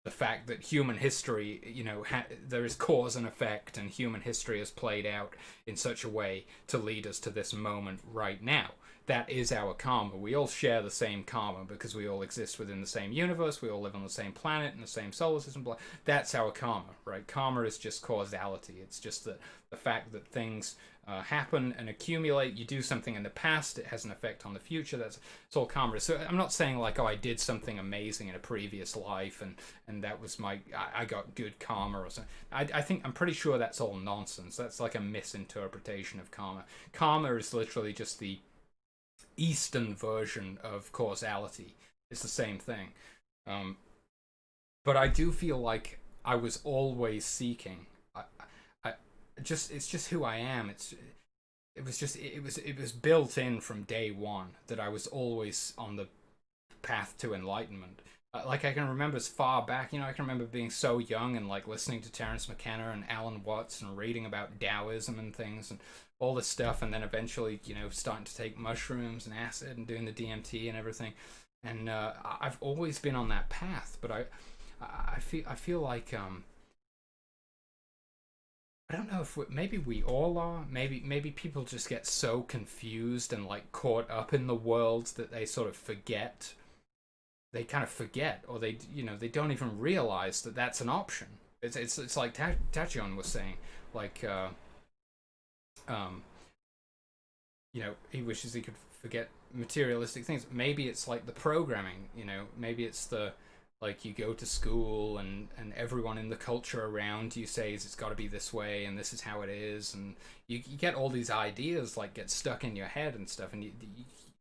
the fact that human history, you know, there is cause and effect, and human history has played out in such a way to lead us to this moment right now. That is our karma. We all share the same karma because we all exist within the same universe. We all live on the same planet in the same solar system. That's our karma, right? Karma is just causality. It's just the fact that things happen and accumulate. You do something in the past, it has an effect on the future. It's all karma. So I'm not saying like, oh, I did something amazing in a previous life and that was I got good karma or something. I'm pretty sure that's all nonsense. That's like a misinterpretation of karma. Karma is literally just the Eastern version of causality. It's the same thing. But I do feel like I was always seeking. It's just who I am. It was built in from day one that I was always on the path to enlightenment. Like I can remember as far back, you know, I can remember being so young and like listening to Terence McKenna and Alan Watts and reading about Taoism and things and all this stuff, and then eventually, you know, starting to take mushrooms and acid and doing the DMT and everything. And I've always been on that path, but I feel like I don't know if maybe we all are. Maybe people just get so confused and like caught up in the world that they sort of forget. They kind of forget, or they, you know, they don't even realize that that's an option. It's like Tachion was saying, like you know, he wishes he could forget materialistic things. Maybe it's like the programming, you know, maybe it's the, like, you go to school and everyone in the culture around you says it's got to be this way and this is how it is, and you get all these ideas like get stuck in your head and stuff, and you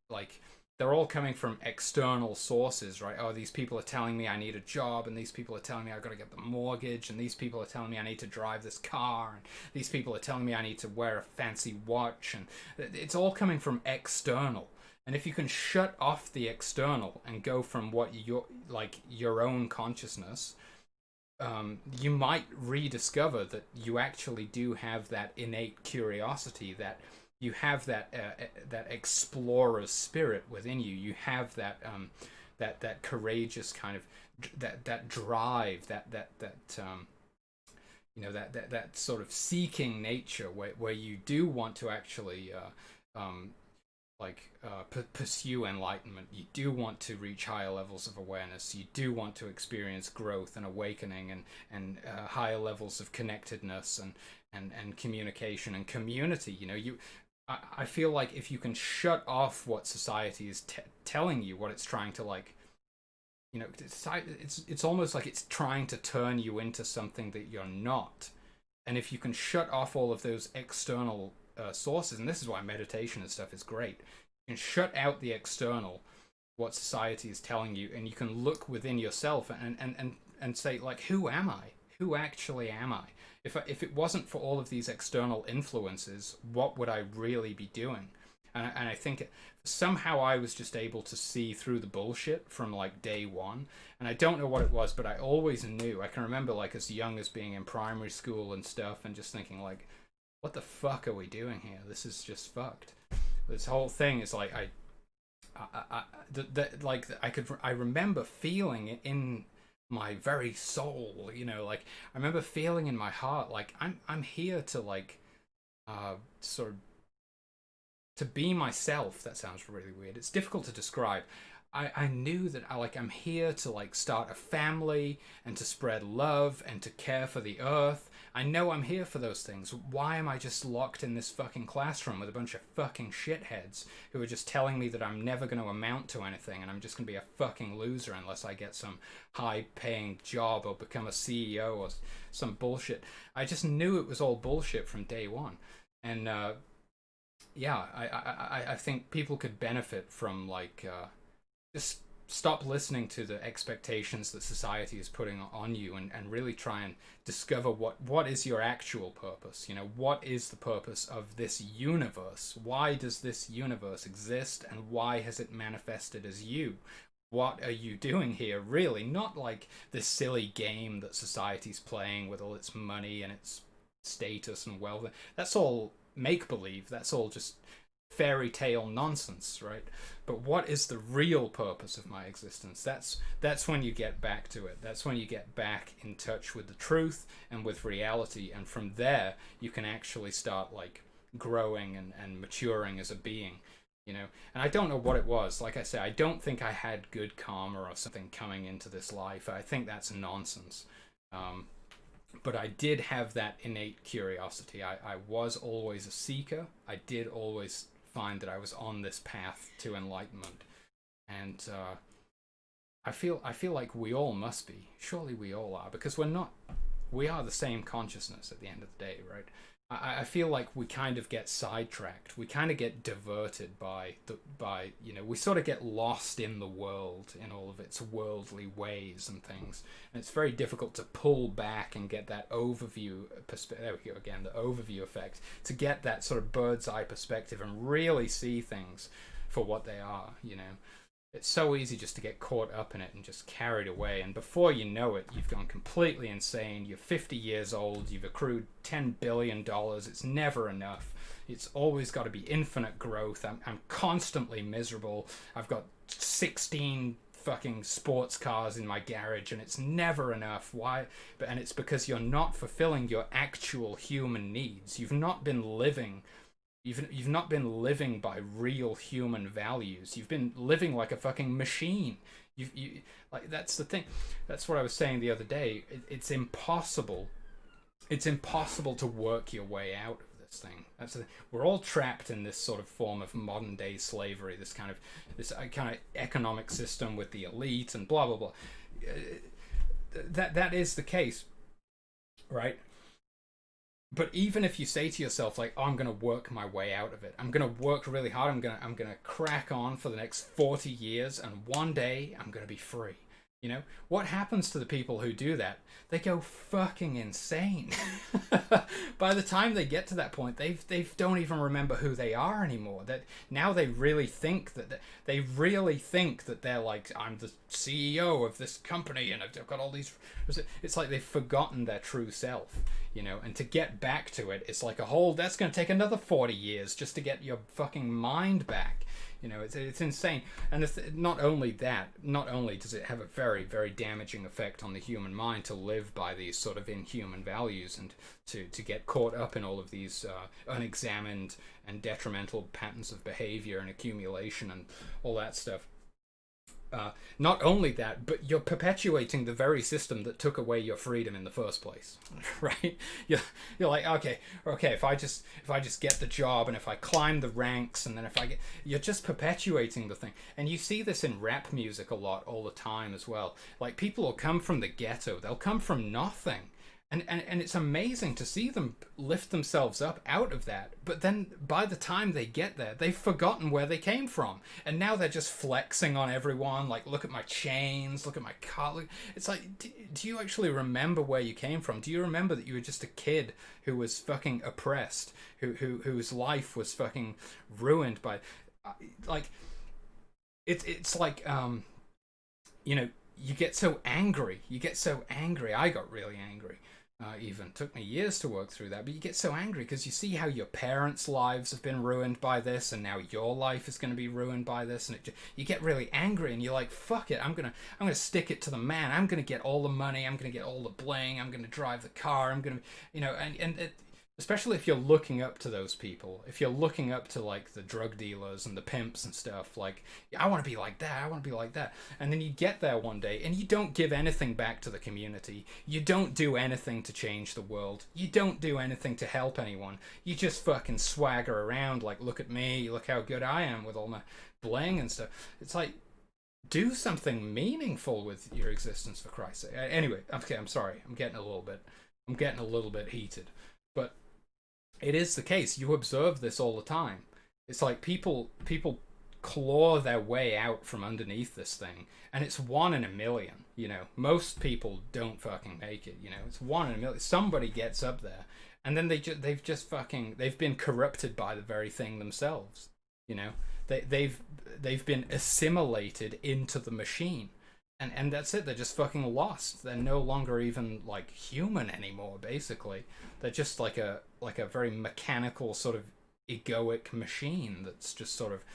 like, they're all coming from external sources, right? Oh, these people are telling me I need a job, and these people are telling me I've got to get the mortgage, and these people are telling me I need to drive this car, and these people are telling me I need to wear a fancy watch, and it's all coming from external. And if you can shut off the external and go from what your own consciousness, you might rediscover that you actually do have that innate curiosity, that you have that explorer's spirit within you. You have that courageous kind of that drive, you know, that sort of seeking nature where you do want to actually pursue enlightenment. You do want to reach higher levels of awareness. You do want to experience growth and awakening and higher levels of connectedness and communication and community. You know, I feel like if you can shut off what society is telling you, what it's trying to, like, you know, it's almost like it's trying to turn you into something that you're not. And if you can shut off all of those external sources, and this is why meditation and stuff is great, you can shut out the external, what society is telling you, and you can look within yourself and say, like, who am I? Who actually am I? If it wasn't for all of these external influences, what would I really be doing? And I think somehow I was just able to see through the bullshit from like day one. And I don't know what it was, but I always knew. I can remember like as young as being in primary school and stuff, and just thinking like, what the fuck are we doing here? This is just fucked. This whole thing is like I remember feeling it in my very soul, you know, like I remember feeling in my heart like I'm here to like sort of to be myself. That sounds really weird. It's difficult to describe. I knew that I'm here to like start a family and to spread love and to care for the earth. I know I'm here for those things. Why am I just locked in this fucking classroom with a bunch of fucking shitheads who are just telling me that I'm never going to amount to anything and I'm just going to be a fucking loser unless I get some high paying job or become a CEO or some bullshit. I just knew it was all bullshit from day one. And yeah, I think people could benefit from like just stop listening to the expectations that society is putting on you, and really try and discover what is your actual purpose. You know, what is the purpose of this universe? Why does this universe exist, and why has it manifested as you? What are you doing here, really? Not like this silly game that society's playing with all its money and its status and wealth. That's all make-believe. That's all just fairy tale nonsense, right? But what is the real purpose of my existence? That's when you get back to it. That's when you get back in touch with the truth and with reality, and from there you can actually start like growing and maturing as a being, you know. And I don't know what it was. Like I say, I don't think I had good karma or something coming into this life. I think that's nonsense. But I did have that innate curiosity. I was always a seeker. I did always find that I was on this path to enlightenment, and I feel like we all must be. Surely we all are, because we are the same consciousness at the end of the day, right? I feel like we kind of get sidetracked. We kind of get diverted by you know, we sort of get lost in the world, in all of its worldly ways and things. And it's very difficult to pull back and get that overview perspective. There we go again, the overview effect. To get that sort of bird's eye perspective and really see things for what they are, you know. It's so easy just to get caught up in it and just carried away. And before you know it, you've gone completely insane. You're 50 years old. You've accrued $10 billion. It's never enough. It's always got to be infinite growth. I'm constantly miserable. I've got 16 fucking sports cars in my garage and it's never enough. Why? And it's because you're not fulfilling your actual human needs. You've not been living. You've not been living by real human values. You've been living like a fucking machine. You like, that's the thing. That's what I was saying the other day. It's impossible. It's impossible to work your way out of this thing. We're all trapped in this sort of form of modern day slavery. This kind of economic system with the elite and blah blah blah. That is the case, right? But even if you say to yourself like, oh, I'm going to work my way out of it, I'm going to work really hard, I'm going to crack on for the next 40 years, and one day I'm going to be free. You know, what happens to the people who do that? They go fucking insane. By the time they get to that point, they don't even remember who they are anymore. That now they really think that they're like, I'm the CEO of this company and I've got all these. It's like they've forgotten their true self, you know. And to get back to it, it's like that's going to take another 40 years just to get your fucking mind back. You know, it's insane. And not only does it have a very, very damaging effect on the human mind to live by these sort of inhuman values and to get caught up in all of these unexamined and detrimental patterns of behavior and accumulation and all that stuff. Not only that, but you're perpetuating the very system that took away your freedom in the first place, right? You're like, okay, if I just get the job and if I climb the ranks and then you're just perpetuating the thing. And you see this in rap music a lot all the time as well. Like, people will come from the ghetto, they'll come from nothing, And it's amazing to see them lift themselves up out of that, but then by the time they get there, they've forgotten where they came from, and now they're just flexing on everyone, like, look at my chains, look at my car. It's like, do you actually remember where you came from? Do you remember that you were just a kid who was fucking oppressed, whose life was fucking ruined by, like, it's like, you know, you get so angry. I got really angry. Even took me years to work through that, but you get so angry because you see how your parents' lives have been ruined by this, and now your life is going to be ruined by this, and you get really angry, and you're like, "Fuck it, I'm gonna stick it to the man. I'm gonna get all the money. I'm gonna get all the bling. I'm gonna drive the car. I'm gonna, you know." And especially if you're looking up to those people, if you're looking up to like the drug dealers and the pimps and stuff, like, I want to be like that, I want to be like that. And then you get there one day and you don't give anything back to the community. You don't do anything to change the world. You don't do anything to help anyone. You just fucking swagger around like, look at me, look how good I am with all my bling and stuff. It's like, do something meaningful with your existence, for Christ's sake. Anyway, okay, I'm sorry. I'm getting a little bit heated. But it is the case. You observe this all the time. It's like people claw their way out from underneath this thing, and it's 1 in a million. You know, most people don't fucking make it. You know, it's 1 in a million. Somebody gets up there, and then they've been corrupted by the very thing themselves. You know, they've been assimilated into the machine. And that's it. They're just fucking lost. They're no longer even like human anymore. Basically, they're just like a very mechanical sort of egoic machine that's just sort of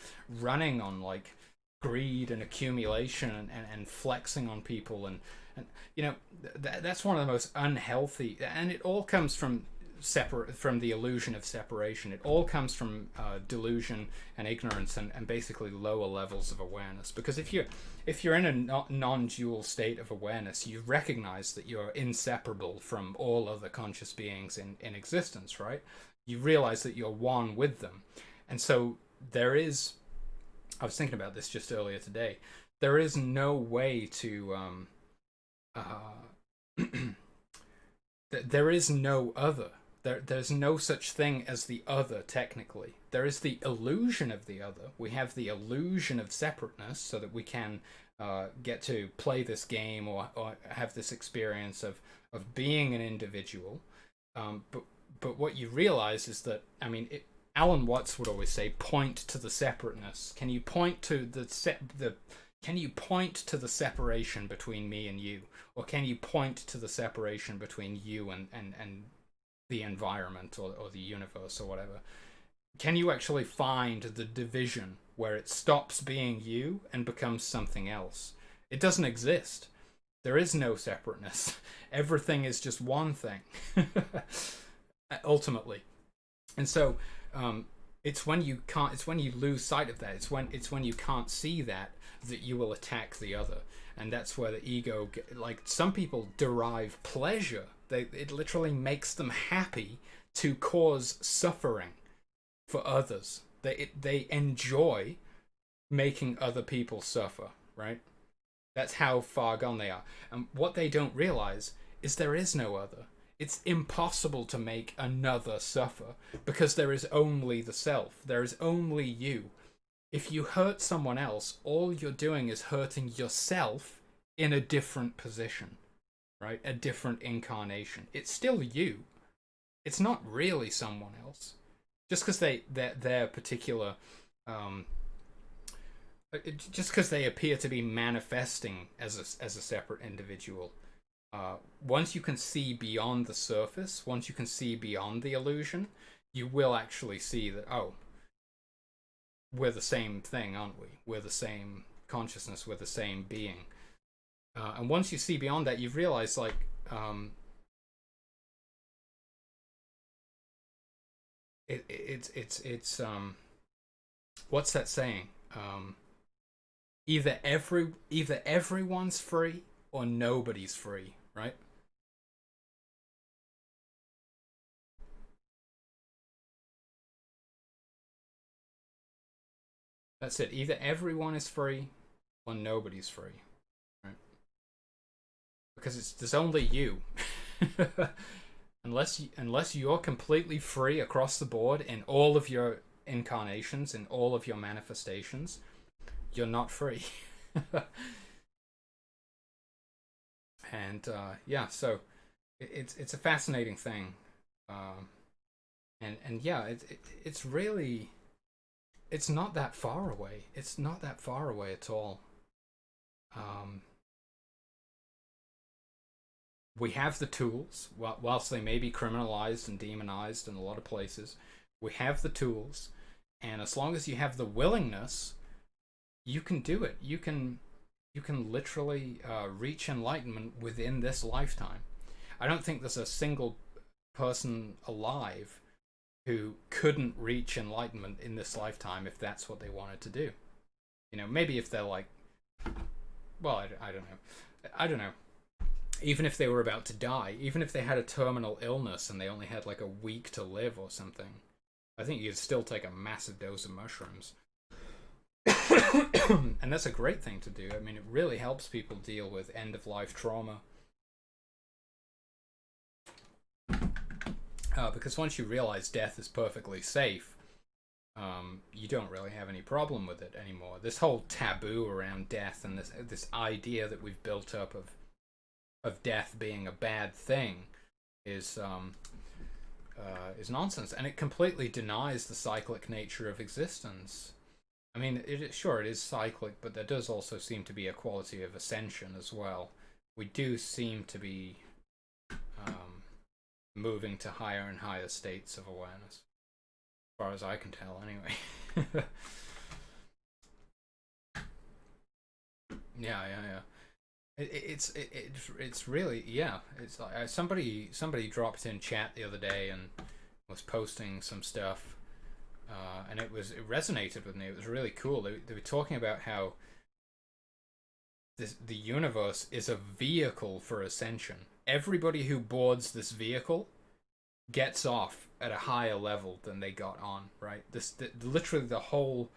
running on like greed and accumulation and flexing on people and you know that's one of the most unhealthy. And it all comes from the illusion of separation. It all comes from delusion and ignorance and basically lower levels of awareness. Because if you're in a non-dual state of awareness, you recognize that you're inseparable from all other conscious beings in existence, right? You realize that you're one with them. And so I was thinking about this just earlier today, there is no way to there is no other. There's no such thing as the other, technically. There is the illusion of the other. We have the illusion of separateness so that we can get to play this game or have this experience of being an individual. But what you realize is that, I mean, Alan Watts would always say, point to the separateness. Can you point to can you point to the separation between me and you? Or can you point to the separation between you and the environment or the universe or whatever? Can you actually find the division where it stops being you and becomes something else? It doesn't exist. There is no separateness. Everything is just one thing, ultimately. And so it's when you lose sight of that. It's when you can't see that you will attack the other. And that's where the ego, like, some people derive pleasure. It literally makes them happy to cause suffering for others. They enjoy making other people suffer, right? That's how far gone they are. And what they don't realize is there is no other. It's impossible to make another suffer because there is only the self. There is only you. If you hurt someone else, all you're doing is hurting yourself in a different position, right? A different incarnation. It's still you. It's not really someone else. Just because their particular, just because they appear to be manifesting as a separate individual. Once you can see beyond the surface, once you can see beyond the illusion, you will actually see that, oh, we're the same thing, aren't we? We're the same consciousness, we're the same being. And once you see beyond that, you realize, like, it's what's that saying? Either everyone's free or nobody's free, right? That's it. Either everyone is free or nobody's free, right? Because there's only you. Unless you're completely free across the board in all of your incarnations, in all of your manifestations, you're not free. And yeah, so it's a fascinating thing, um, and yeah, it's really, it's not that far away. It's not that far away at all. Um, we have the tools, whilst they may be criminalized and demonized in a lot of places. We have the tools, and as long as you have the willingness, you can do it. You can literally reach enlightenment within this lifetime. I don't think there's a single person alive who couldn't reach enlightenment in this lifetime if that's what they wanted to do. Maybe if they're like, well, I don't know. I don't know. Even if they were about to die, even if they had a terminal illness and they only had like a week to live or something, I think you'd still take a massive dose of mushrooms. And that's a great thing to do. I mean, it really helps people deal with end of life trauma. Because once you realize death is perfectly safe, you don't really have any problem with it anymore. This whole taboo around death and this idea that we've built up of death being a bad thing is nonsense, and it completely denies the cyclic nature of existence. I mean, sure, it is cyclic, but there does also seem to be a quality of ascension as well. We do seem to be moving to higher and higher states of awareness, as far as I can tell, anyway. Yeah, yeah, yeah. It's really, yeah. It's like somebody dropped in chat the other day and was posting some stuff, and it resonated with me. It was really cool. They were talking about how the universe is a vehicle for ascension. Everybody who boards this vehicle gets off at a higher level than they got on. Right. Literally the whole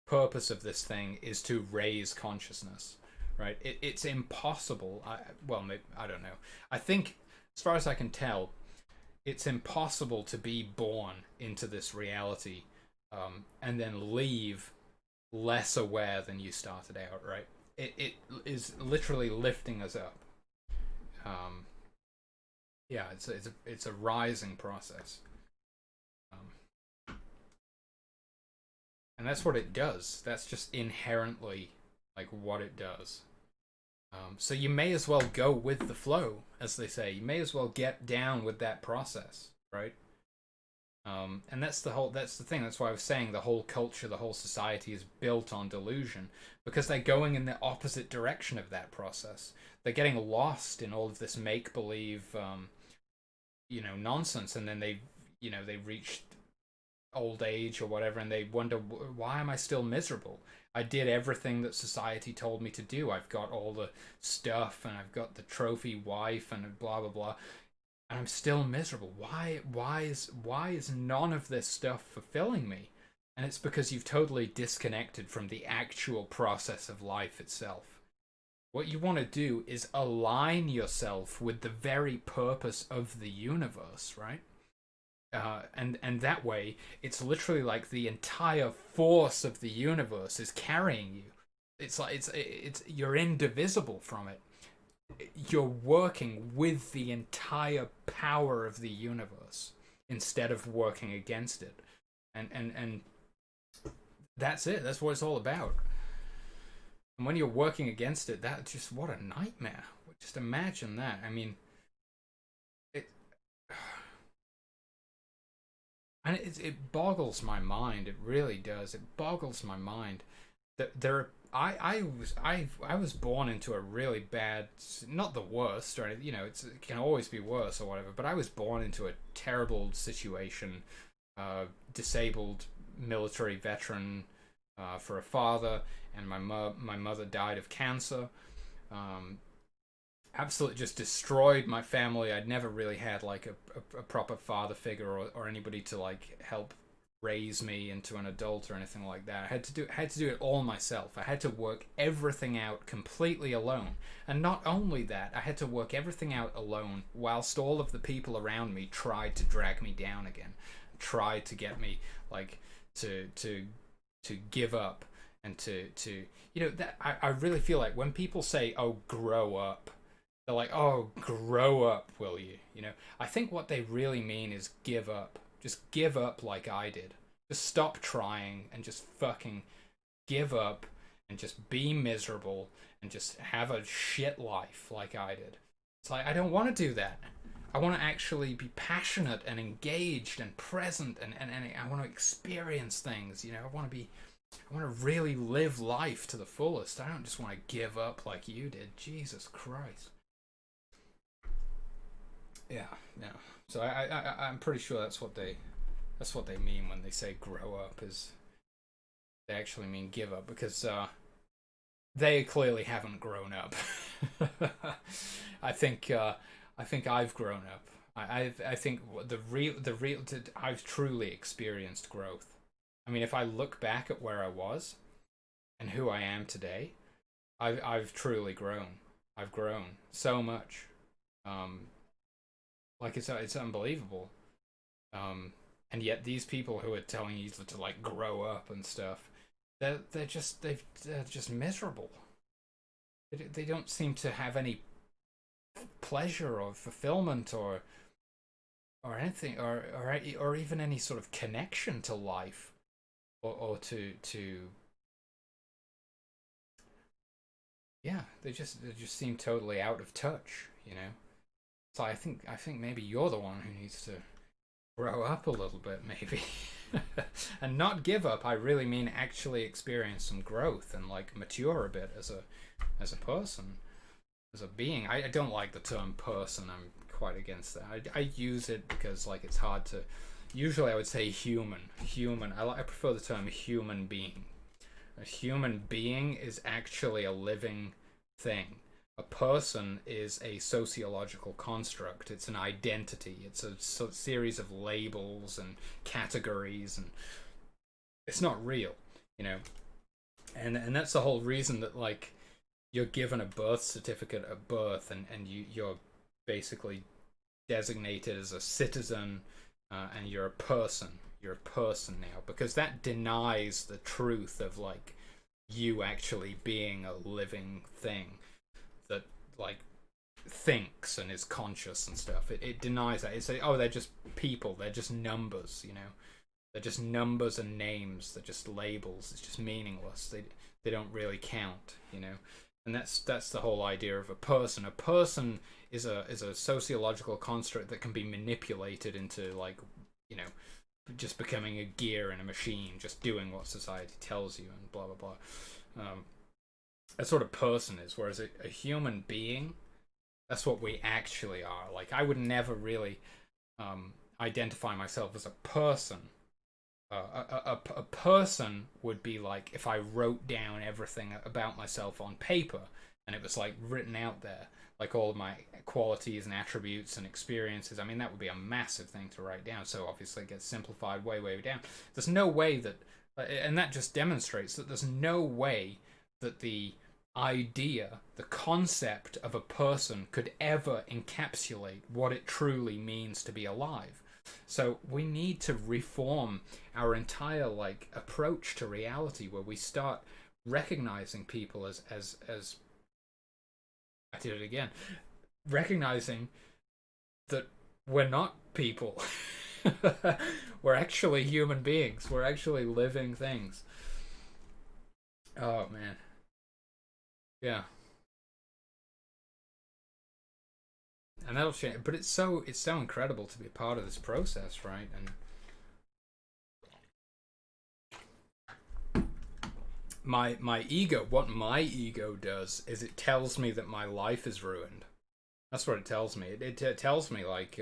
purpose of this thing is to raise consciousness. Right. It's impossible. Well, maybe, I don't know. I think, as far as I can tell, it's impossible to be born into this reality, and then leave less aware than you started out. Right. It is literally lifting us up. Um, yeah, it's a rising process, um, and that's what it does. That's just inherently like what it does. So you may as well go with the flow, as they say. You may as well get down with that process, right? And that's the thing. That's why I was saying the whole culture, the whole society is built on delusion, because they're going in the opposite direction of that process. They're getting lost in all of this make believe, nonsense, and then they reach old age or whatever, and they wonder, why am I still miserable? I did everything that society told me to do. I've got all the stuff, and I've got the trophy wife, and blah blah blah, and I'm still miserable. Why is none of this stuff fulfilling me? And it's because you've totally disconnected from the actual process of life itself. What you want to do is align yourself with the very purpose of the universe, right? And that way, it's literally like the entire force of the universe is carrying you. It's like it's you're indivisible from it. You're working with the entire power of the universe instead of working against it, and that's it. That's what it's all about. And when you're working against it, that just, what a nightmare. Just imagine that. I mean, it. And it boggles my mind. It really does. It boggles my mind that I was born into a really bad, not the worst, or it can always be worse or whatever. But I was born into a terrible situation. Disabled military veteran, for a father, and my mother died of cancer. Um, Absolutely just destroyed my family. I'd never really had like a proper father figure, or anybody to like help raise me into an adult or anything like that. I had to do it all myself. I had to work everything out completely alone. And not only that, I had to work everything out alone whilst all of the people around me tried to drag me down again, tried to get me like to give up and to that I really feel like when people say, "Oh, grow up," they're like, "Oh, grow up, will you?" I think what they really mean is give up. Just give up like I did. Just stop trying and just fucking give up and just be miserable and just have a shit life like I did. It's like, I don't want to do that. I want to actually be passionate and engaged and present and I want to experience things, I want to really live life to the fullest. I don't just want to give up like you did. Jesus Christ. Yeah, yeah. So I'm pretty sure that's what they mean when they say grow up, is they actually mean give up, because they clearly haven't grown up. I think I've grown up. I think I've truly experienced growth. I mean, if I look back at where I was and who I am today, I've truly grown. I've grown so much. Um, like it's unbelievable. And yet these people who are telling you to like grow up and stuff, they're just miserable. They don't seem to have any pleasure or fulfillment or anything or even any sort of connection to life or to yeah, they just seem totally out of touch. So I think maybe you're the one who needs to grow up a little bit, maybe. And not give up. I really mean actually experience some growth and like mature a bit as a person, as a being. I don't like the term person. I'm quite against that. I use it because like it's hard to. Usually I would say human. I prefer the term human being. A human being is actually a living thing. A person is a sociological construct. It's an identity. It's a series of labels and categories, and it's not real, you know. And that's the whole reason that like you're given a birth certificate at birth, and you're basically designated as a citizen, and you're a person. You're a person now, because that denies the truth of like you actually being a living thing that like thinks and is conscious and stuff. It denies that. It's like, oh, they're just people. They're just numbers. They're just numbers and names. They're just labels. It's just meaningless. They don't really count. And that's the whole idea of a person. A person is a sociological construct that can be manipulated into like just becoming a gear in a machine, just doing what society tells you, and blah blah blah. That's what a person is. Whereas a human being, that's what we actually are. Like I would never really identify myself as a person. A person would be like if I wrote down everything about myself on paper and it was like written out there, like all of my qualities and attributes and experiences. I mean, that would be a massive thing to write down. So obviously it gets simplified way, way down. There's no way that, and that just demonstrates that there's no way that the idea, the concept of a person could ever encapsulate what it truly means to be alive. So we need to reform our entire like approach to reality, where we start recognizing people as I did it again, recognizing that we're not people. We're actually human beings. We're actually living things. Oh man. Yeah. And that'll change, but it's so incredible to be a part of this process, right? And my ego, what my ego does is it tells me that my life is ruined. That's what it tells me. It tells me like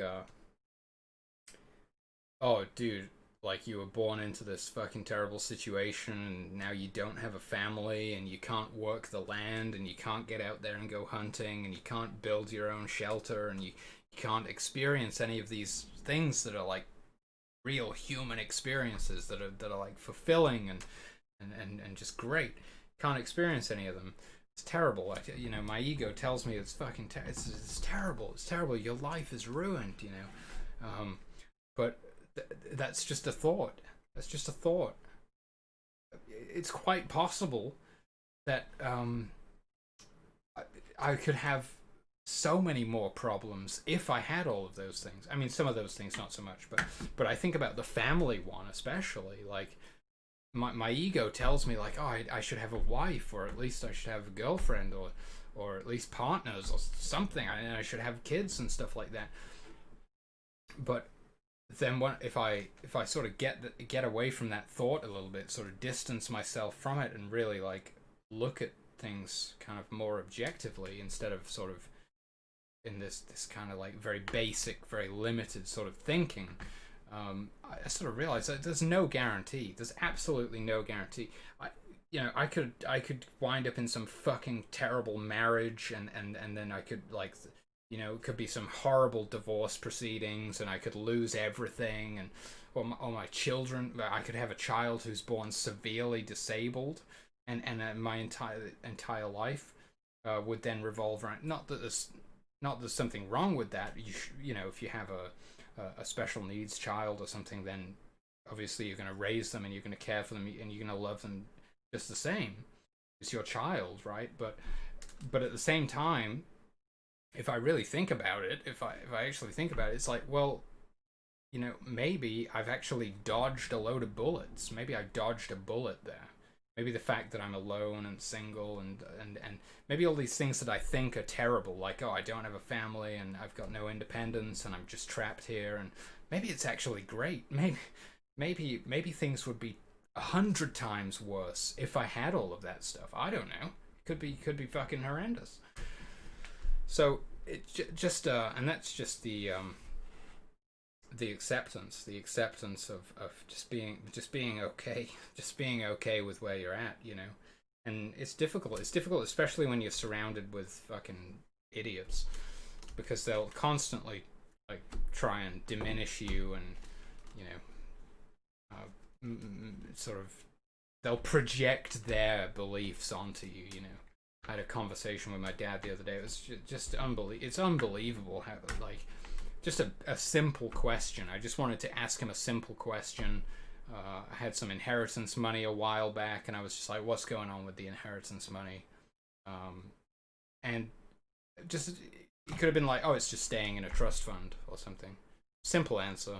oh dude, like you were born into this fucking terrible situation and now you don't have a family and you can't work the land and you can't get out there and go hunting and you can't build your own shelter and you can't experience any of these things that are like real human experiences that are like fulfilling and just great. Can't experience any of them. It's terrible. My ego tells me it's fucking it's terrible. It's terrible. Your life is ruined. But that's just a thought. That's just a thought. It's quite possible that I could have so many more problems if I had all of those things. I mean, some of those things not so much, but I think about the family one especially. Like my ego tells me like, oh, I should have a wife, or at least I should have a girlfriend, or at least partners or something. I should have kids and stuff like that. But then if I sort of get away from that thought a little bit, sort of distance myself from it, and really like look at things kind of more objectively instead of sort of in this kind of like very basic, very limited sort of thinking, I sort of realized that there's no guarantee. There's absolutely no guarantee. I could wind up in some fucking terrible marriage, and then I could like, it could be some horrible divorce proceedings, and I could lose everything, and or my children. I could have a child who's born severely disabled, and my entire life would then revolve around. Not that there's something wrong with that. If you have a special needs child or something, then obviously you're going to raise them and you're going to care for them and you're going to love them just the same. It's your child, right? But at the same time, if I really think about it, if I actually think about it, it's like, well, maybe I've actually dodged a load of bullets. Maybe I dodged a bullet there. Maybe the fact that I'm alone and single, and maybe all these things that I think are terrible, like, oh, I don't have a family and I've got no independence and I'm just trapped here, and maybe it's actually great. Maybe things would be 100 times worse if I had all of that stuff. I don't know. Could be fucking horrendous. So it just and that's just the acceptance of just being okay with where you're at, and it's difficult especially when you're surrounded with fucking idiots, because they'll constantly like try and diminish you, and sort of they'll project their beliefs onto you. I had a conversation with my dad the other day. It was just it's unbelievable how, like, just a simple question. I just wanted to ask him a simple question. I had some inheritance money a while back, and I was just like, what's going on with the inheritance money? And just, he could have been like, oh, it's just staying in a trust fund or something. Simple answer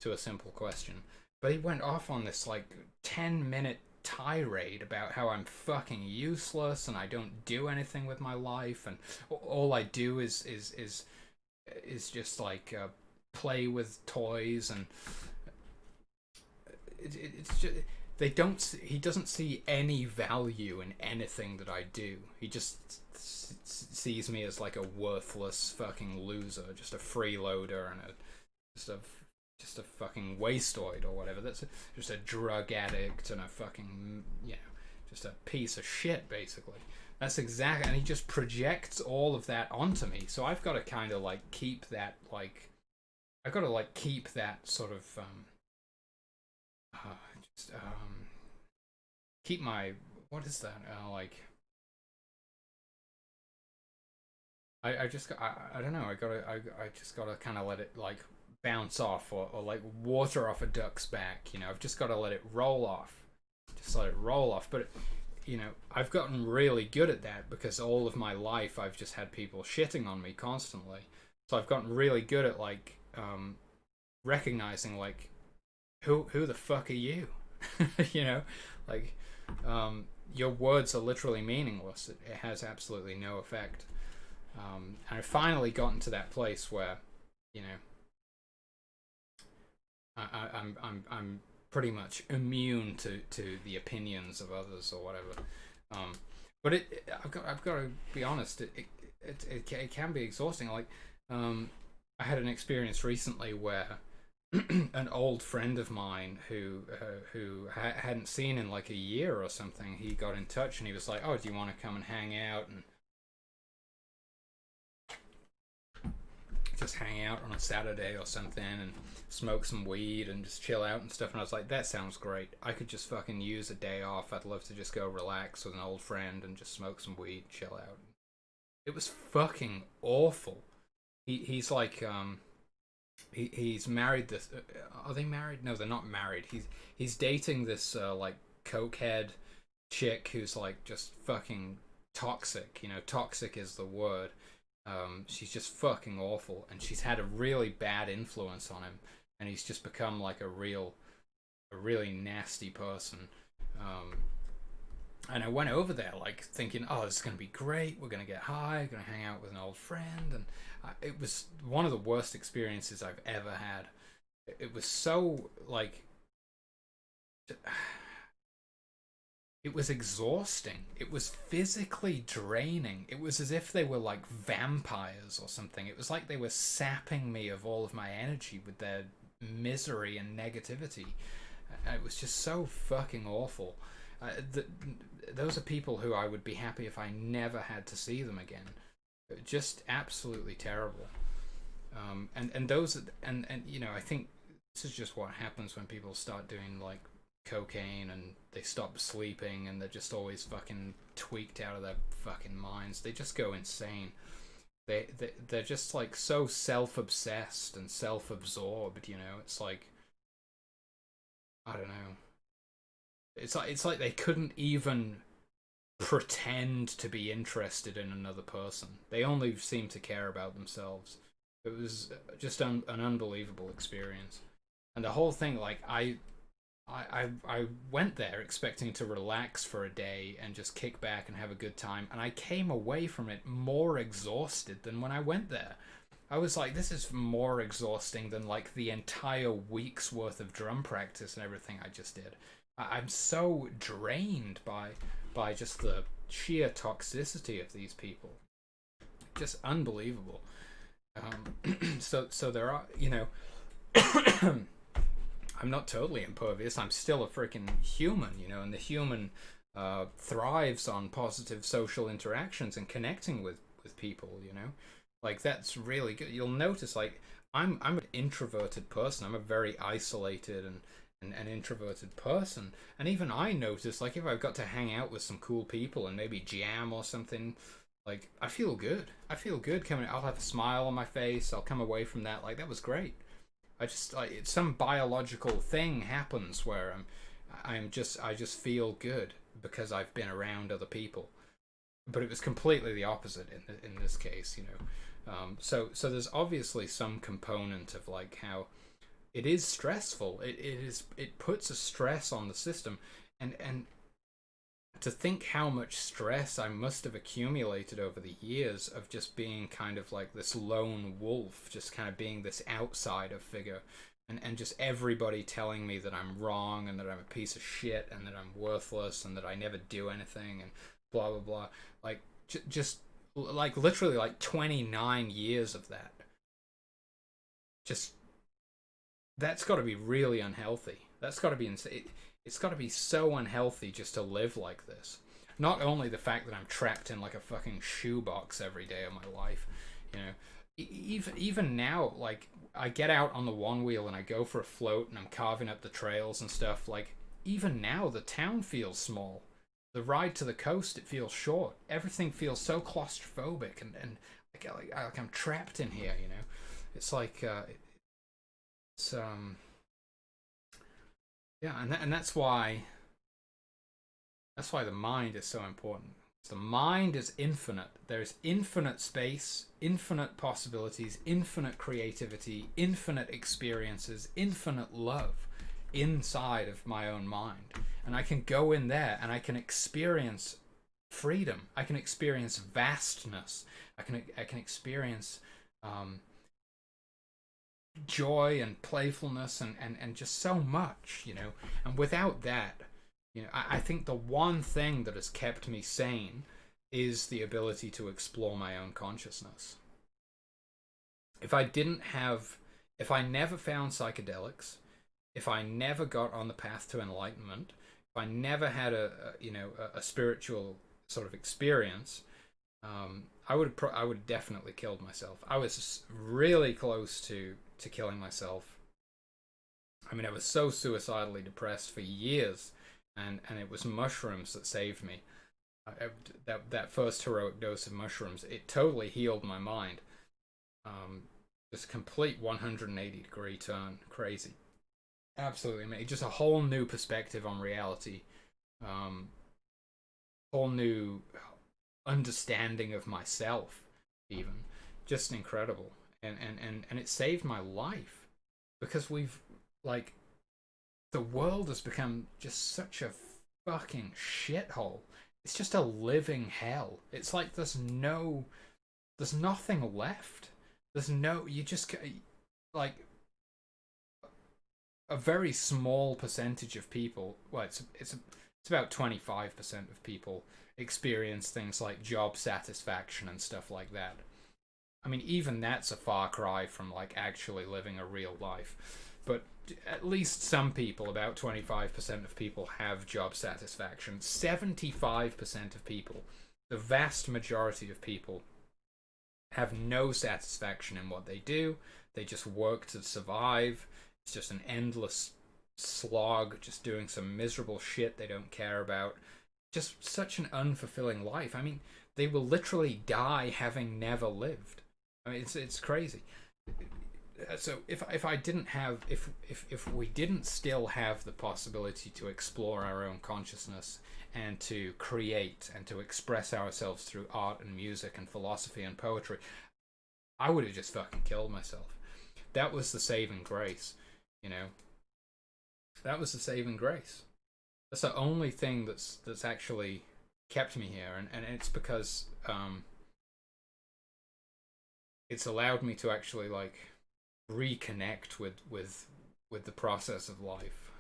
to a simple question. But he went off on this like 10-minute tirade about how I'm fucking useless and I don't do anything with my life, and all I do is just like play with toys, and it's just he doesn't see any value in anything that I do. He just sees me as like a worthless fucking loser, just a freeloader, and just a fucking wasteoid or whatever. That's just a drug addict and a fucking, just a piece of shit, basically. That's exactly, and he just projects all of that onto me. So I've got to kind of like keep that, like, I've got to like keep that sort of, keep my, what is that? I just got, I don't know. I just gotta kind of let it like bounce off, or like water off a duck's back. I've just got to let it roll off. Just let it roll off. But I've gotten really good at that, because all of my life I've just had people shitting on me constantly. So I've gotten really good at like recognizing like who the fuck are you? Like your words are literally meaningless. It has absolutely no effect. And I've finally gotten to that place where I'm pretty much immune to the opinions of others or whatever. But I've got to be honest. It can be exhausting. Like I had an experience recently where an old friend of mine who hadn't seen in like a year or something, he got in touch and he was like, "Oh, do you want to come and hang out?" And just hang out on a Saturday or something and smoke some weed and just chill out and stuff. And I was like, that sounds great. I could just fucking use a day off. I'd love to just go relax with an old friend and just smoke some weed, chill out. It was fucking awful. He's like he's married this. Are they married? No, they're not married. He's dating this like cokehead chick who's like just fucking toxic. You know, toxic is the word. She's just fucking awful, and she's had a really bad influence on him, and he's just become like a really nasty person. And I went over there like thinking, oh, this is gonna be great. We're gonna get high, gonna hang out with an old friend, and it was one of the worst experiences I've ever had. It was so like it was exhausting. It was physically draining. It was as if they were like vampires or something. It was like they were sapping me of all of my energy with their misery and negativity. It was just so fucking awful. Those are people who I would be happy if I never had to see them again. Just absolutely terrible. And those and you know, I think this is just what happens when people start doing like cocaine and they stop sleeping and they're just always fucking tweaked out of their fucking minds. They just go insane. They're just like so self-obsessed and self-absorbed, you know. It's like, I don't know. It's like they couldn't even pretend to be interested in another person. They only seem to care about themselves. It was just an unbelievable experience. And the whole thing, like, I went there expecting to relax for a day and just kick back and have a good time, and I came away from it more exhausted than when I went there. I was like, this is more exhausting than like the entire week's worth of drum practice and everything I just did. I'm so drained by just the sheer toxicity of these people. Just unbelievable. So there are, you know, I'm not totally impervious. I'm still a freaking human, you know, and the human thrives on positive social interactions and connecting with people, you know. Like, that's really good. You'll notice, like, I'm an introverted person. I'm a very isolated and an introverted person, and even I notice, like, if I've got to hang out with some cool people and maybe jam or something, like, I feel good. I feel good coming. I'll have a smile on my face. I'll come away from that like, that was great. I just, like, it's some biological thing happens where I just feel good because I've been around other people. But it was completely the opposite in this case, you know. So there's obviously some component of like how it is stressful. It puts a stress on the system, and to think how much stress I must have accumulated over the years of just being kind of like this lone wolf, just kind of being this outsider figure, and just everybody telling me that I'm wrong and that I'm a piece of shit and that I'm worthless and that I never do anything and blah blah blah. Like just like literally like 29 years of that. Just that's got to be really unhealthy. That's got to be insane. It's got to be so unhealthy just to live like this. Not only the fact that I'm trapped in like a fucking shoebox every day of my life, you know. Even now, like, I get out on the one wheel and I go for a float and I'm carving up the trails and stuff. Like, even now, the town feels small. The ride to the coast, it feels short. Everything feels so claustrophobic and like I'm trapped in here, you know. It's like it's yeah, and that's why the mind is so important. The mind is infinite. There's infinite space, infinite possibilities, infinite creativity, infinite experiences, infinite love inside of my own mind. And I can go in there and I can experience freedom. I can experience vastness. I can experience joy and playfulness and just so much, you know. And without that, you know, I think the one thing that has kept me sane is the ability to explore my own consciousness. If I never found psychedelics, if I never got on the path to enlightenment, if I never had a spiritual sort of experience, I would definitely killed myself. I was really close to killing myself. I mean, I was so suicidally depressed for years, and it was mushrooms that saved me. That first heroic dose of mushrooms, it totally healed my mind. Um, this complete 180-degree turn, crazy, absolutely amazing. Just a whole new perspective on reality, um, whole new understanding of myself, even just incredible. And it saved my life because we've like the world has become just such a fucking shithole. It's just a living hell. It's like there's nothing left. There's no, you just like a very small percentage of people. Well, it's about 25% of people experience things like job satisfaction and stuff like that. I mean, even that's a far cry from like actually living a real life. But at least some people, about 25% of people, have job satisfaction. 75% of people, the vast majority of people, have no satisfaction in what they do. They just work to survive. It's just an endless slog, just doing some miserable shit they don't care about. Just such an unfulfilling life. I mean, they will literally die having never lived. I mean, it's crazy. So if I didn't have if we didn't still have the possibility to explore our own consciousness and to create and to express ourselves through art and music and philosophy and poetry, I would have just fucking killed myself. That was the saving grace, you know. That was the saving grace. That's the only thing that's actually kept me here, and it's because it's allowed me to actually like reconnect with the process of life,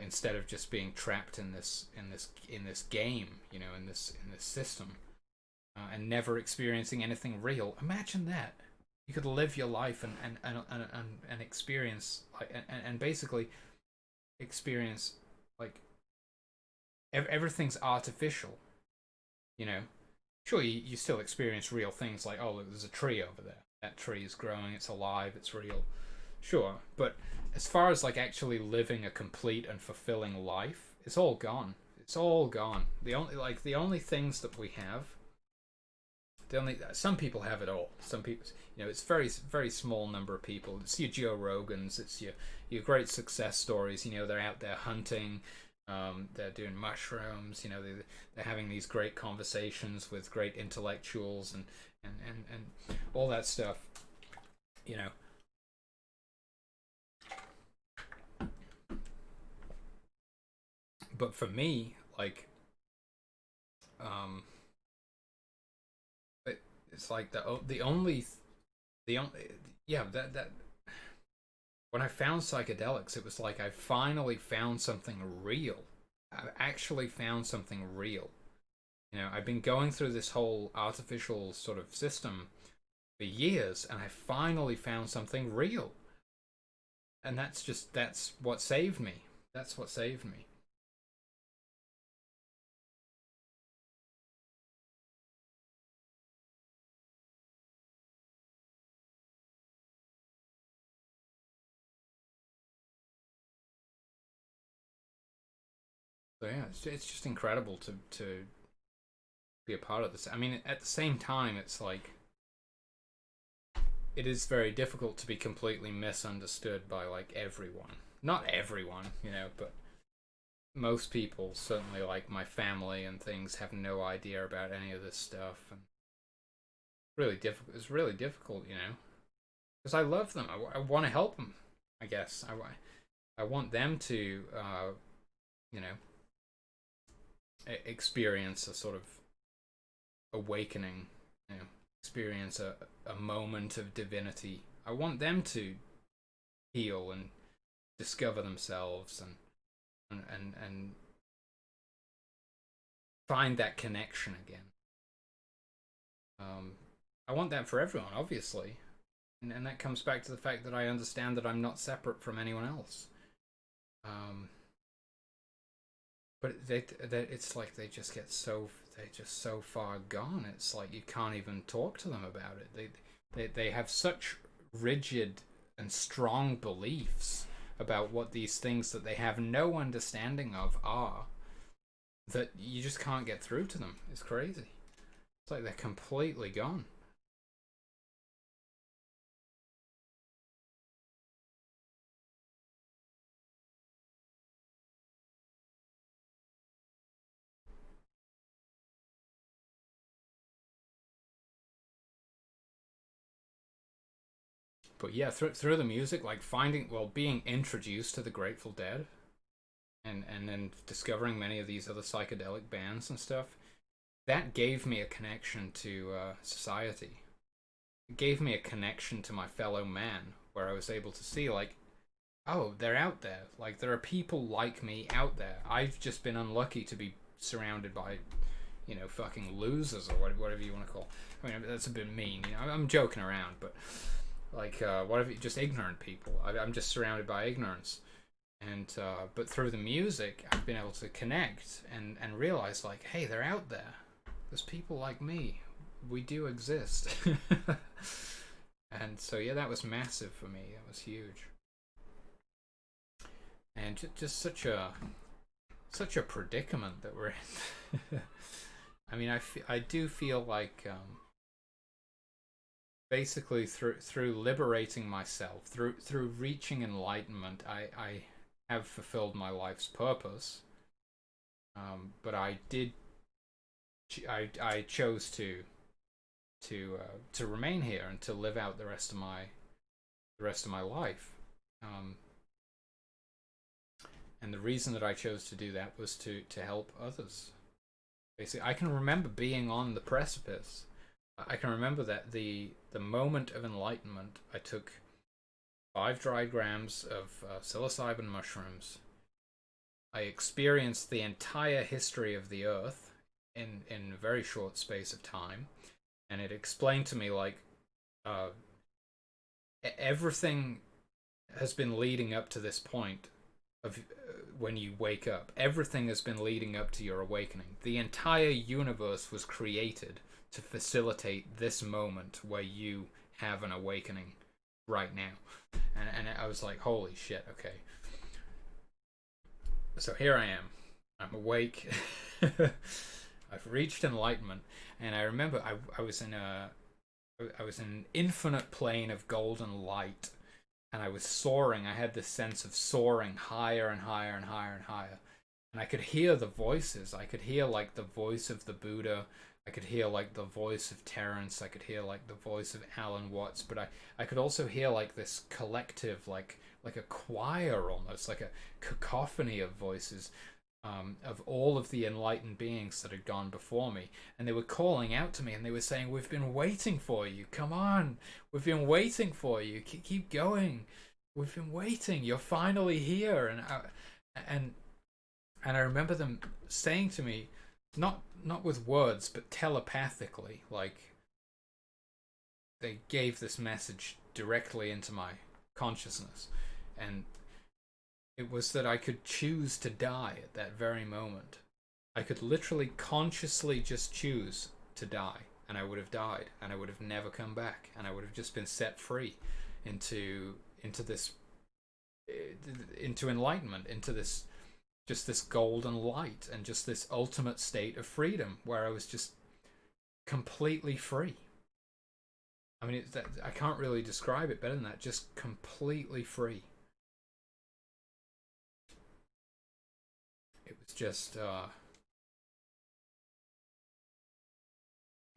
instead of just being trapped in this game, you know, in this system, and never experiencing anything real. Imagine that you could live your life and experience like and basically experience like everything's artificial, you know. Sure, you still experience real things like, oh, look, there's a tree over there. That tree is growing, it's alive, it's real. Sure, but as far as like actually living a complete and fulfilling life, it's all gone. It's all gone. The only things that we have, the only some people have it all. Some people, you know, it's very small number of people. It's your Joe Rogans, it's your great success stories. You know, they're out there hunting. They're doing mushrooms, you know, they're having these great conversations with great intellectuals and all that stuff, you know. But for me, like, um, it's like the only yeah, that when I found psychedelics, it was like I finally found something real. I actually found something real. You know, I've been going through this whole artificial sort of system for years, and I finally found something real. And that's what saved me. That's what saved me. So yeah, it's just incredible to be a part of this. I mean, at the same time, it's like it is very difficult to be completely misunderstood by like everyone. Not everyone, you know, but most people, certainly like my family and things, have no idea about any of this stuff, and really difficult. It's really difficult, you know, because I love them. I want to help them. I guess I want them to, you know, experience a sort of awakening, you know, experience a moment of divinity. I want them to heal and discover themselves and find that connection again. Um, I want that for everyone, obviously, and that comes back to the fact that I understand that I'm not separate from anyone else. Um, but it's like they just get they're just so far gone. It's like you can't even talk to them about it. They have such rigid and strong beliefs about what these things that they have no understanding of are, that you just can't get through to them. It's crazy. It's like they're completely gone. But yeah, through the music, like being introduced to the Grateful Dead, and then discovering many of these other psychedelic bands and stuff, that gave me a connection to society. It gave me a connection to my fellow man, where I was able to see, like, oh, they're out there. Like, there are people like me out there. I've just been unlucky to be surrounded by, fucking losers or whatever you want to call. I mean, that's a bit mean. I'm joking around, but like, whatever, just ignorant people. I'm just surrounded by ignorance. And but through the music, I've been able to connect and realize, like, hey, they're out there. There's people like me. We do exist. And so yeah, that was massive for me. That was huge. And just such a predicament that we're in. I mean, I do feel like basically through liberating myself, through reaching enlightenment, I have fulfilled my life's purpose. But I chose to remain here and to live out the rest of my life. And the reason that I chose to do that was to help others. Basically, I can remember being on the precipice. I can remember that the moment of enlightenment, I took 5 dry grams of psilocybin mushrooms. I experienced the entire history of the Earth in a very short space of time, and it explained to me, like, everything has been leading up to this point of when you wake up. Everything has been leading up to your awakening. The entire universe was created to facilitate this moment where you have an awakening right now. And I was like, holy shit, okay. So here I am. I'm awake. I've reached enlightenment. And I remember I was in an infinite plane of golden light, and I was soaring. I had this sense of soaring higher and higher and higher and higher. And I could hear the voices. I could hear, like, the voice of the Buddha. I could hear, like, the voice of Terence. I could hear, like, the voice of Alan Watts. But I could also hear, like, this collective, like a choir almost, like a cacophony of voices, of all of the enlightened beings that had gone before me. And they were calling out to me, and they were saying, we've been waiting for you. Come on. We've been waiting for you. Keep going. We've been waiting. You're finally here. And I remember them saying to me, not with words, but telepathically, like, they gave this message directly into my consciousness. And it was that I could choose to die at that very moment. I could literally consciously just choose to die, and I would have died, and I would have never come back, and I would have just been set free into enlightenment, into this golden light, and just this ultimate state of freedom where I was just completely free. I mean, I can't really describe it better than that. Just completely free. It was just,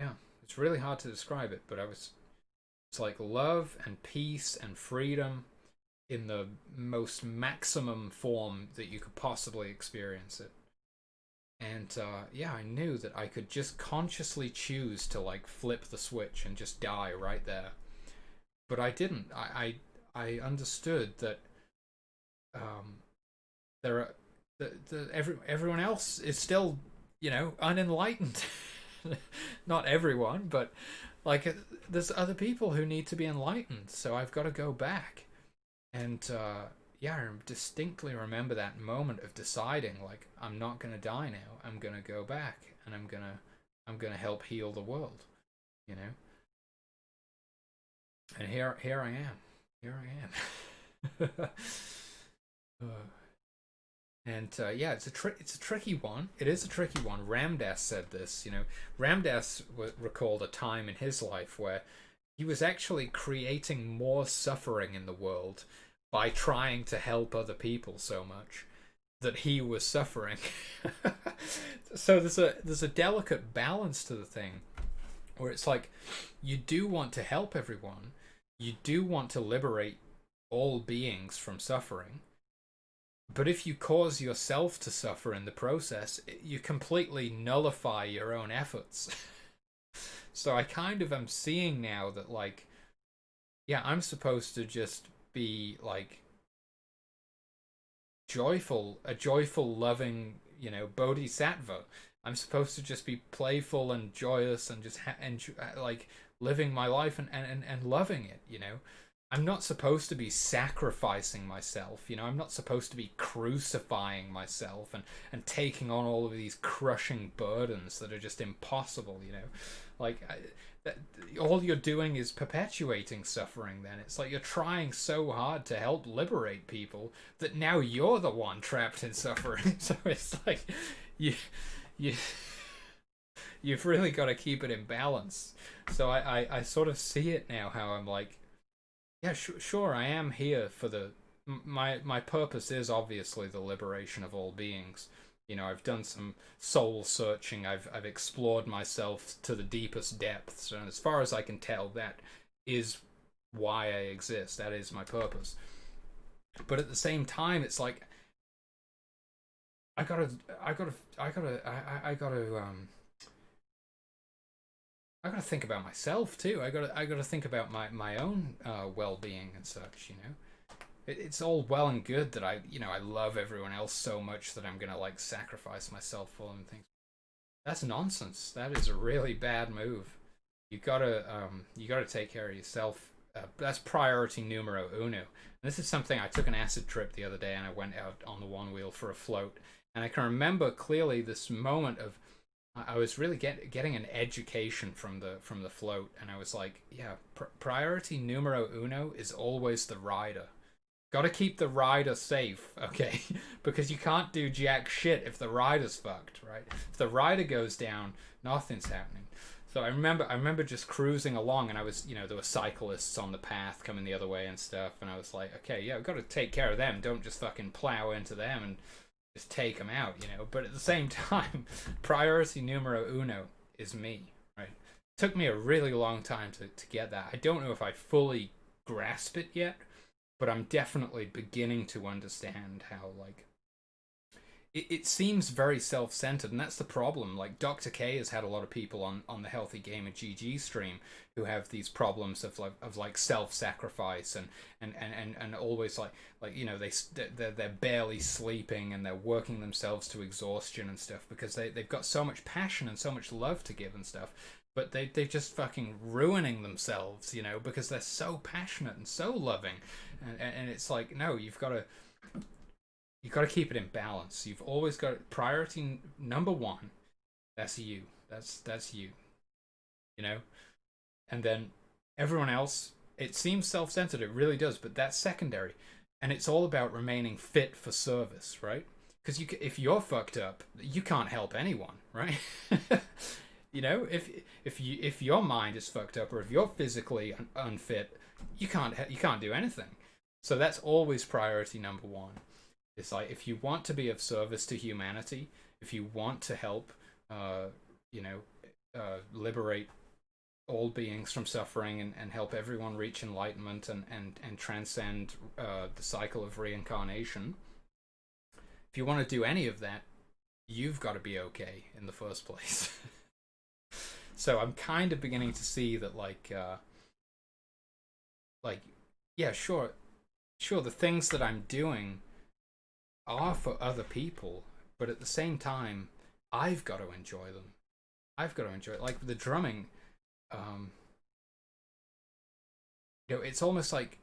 yeah, it's really hard to describe it, but it's like love and peace and freedom in the most maximum form that you could possibly experience it. And yeah, I knew that I could just consciously choose to, like, flip the switch and just die right there. But I didn't. I understood that there are everyone else is still, unenlightened. Not everyone, but, like, there's other people who need to be enlightened. So I've got to go back. And yeah, I distinctly remember that moment of deciding, like, I'm not going to die now. I'm going to go back. and I'm gonna help heal the world, you know. And here I am, here I am. And yeah, it's a tricky one. It is a tricky one. Ramdas said this. You know, Ramdas recalled a time in his life where he was actually creating more suffering in the world by trying to help other people so much that he was suffering. So there's a delicate balance to the thing where it's like you do want to help everyone, you do want to liberate all beings from suffering, but if you cause yourself to suffer in the process, you completely nullify your own efforts. So I kind of am seeing now that, like, yeah, I'm supposed to just be like a joyful, loving, you know, bodhisattva. I'm supposed to just be playful and joyous and just like living my life and loving it, you know. I'm not supposed to be sacrificing myself, you know. I'm not supposed to be crucifying myself and taking on all of these crushing burdens that are just impossible, you know. Like, that, all you're doing is perpetuating suffering then. It's like you're trying so hard to help liberate people that now you're the one trapped in suffering. So it's like you you you've really got to keep it in balance. So I sort of see it now, how I'm like, yeah, sure, I am here for my purpose is obviously the liberation of all beings. You know, I've done some soul searching. I've explored myself to the deepest depths, and as far as I can tell, that is why I exist. That is my purpose. But at the same time, it's like I gotta, I gotta, I gotta, I gotta, I gotta think about myself too. I gotta think about my own well-being and such. You know, it's all well and good that I love everyone else so much that I'm gonna like sacrifice myself for them and things. That's nonsense. That is a really bad move. You gotta take care of yourself. That's priority numero uno. And this is something I took an acid trip the other day, and I went out on the one wheel for a float, and I can remember clearly this moment of I was really getting an education from the float, and I was like, yeah, priority numero uno is always the rider. Got to keep the rider safe, okay? Because you can't do jack shit if the rider's fucked, right? If the rider goes down, nothing's happening. So I remember just cruising along, and I was, there were cyclists on the path coming the other way and stuff, and I was like, okay, yeah, I've got to take care of them. Don't just fucking plow into them and just take them out, you know. But at the same time, priority numero uno is me, right? It took me a really long time to get that. I don't know if I fully grasp it yet, but I'm definitely beginning to understand how, like, it seems very self-centered, and that's the problem. Like, Dr. K has had a lot of people on the Healthy Gamer GG stream who have these problems of self-sacrifice and always they're barely sleeping, and they're working themselves to exhaustion and stuff because they've got so much passion and so much love to give and stuff, but they're just fucking ruining themselves, you know, because they're so passionate and so loving, and it's like, no, you've got to keep it in balance. You've always got priority number one. That's you. That's you. You know, and then everyone else. It seems self-centered. It really does, but that's secondary, and it's all about remaining fit for service, right? Because if you're fucked up, you can't help anyone, right? You know, if your mind is fucked up, or if you're physically unfit, you can't do anything. So that's always priority number one. It's like, if you want to be of service to humanity, if you want to help, you know, liberate all beings from suffering, and help everyone reach enlightenment and transcend the cycle of reincarnation, if you want to do any of that, you've got to be okay in the first place. So I'm kind of beginning to see that, yeah, sure, the things that I'm doing are for other people, but at the same time, I've got to enjoy them. I've got to enjoy it. Like the drumming, um, it's almost like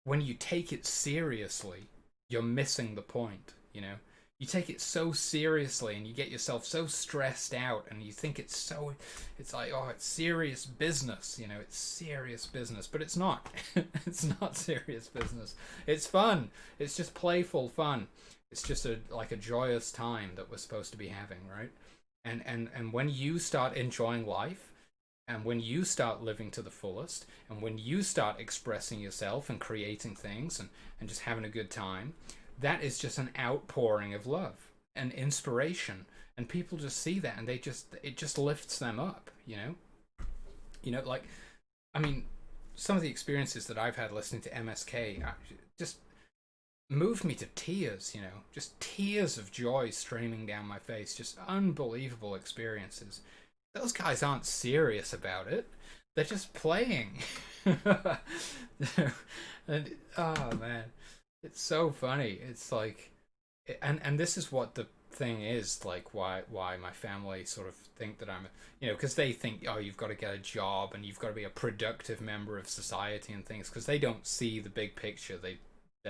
when you take it seriously, you're missing the point. You know, You take it so seriously and you get yourself so stressed out, and you think it's like, oh, it's serious business, it's serious business, but it's not. It's not serious business. It's fun. It's just playful fun. It's just like a joyous time that we're supposed to be having, right? And when you start enjoying life, and when you start living to the fullest, and when you start expressing yourself and creating things, and just having a good time, that is just an outpouring of love and inspiration. And people just see that, and it just lifts them up, like, I mean, some of the experiences that I've had listening to MSK just moved me to tears, just tears of joy streaming down my face, just unbelievable experiences. Those guys aren't serious about it. They're just playing. And oh man, it's so funny. It's like, and this is what the thing is, like, why my family sort of think that I'm, because they think, oh, you've got to get a job and you've got to be a productive member of society and things, because they don't see the big picture. They're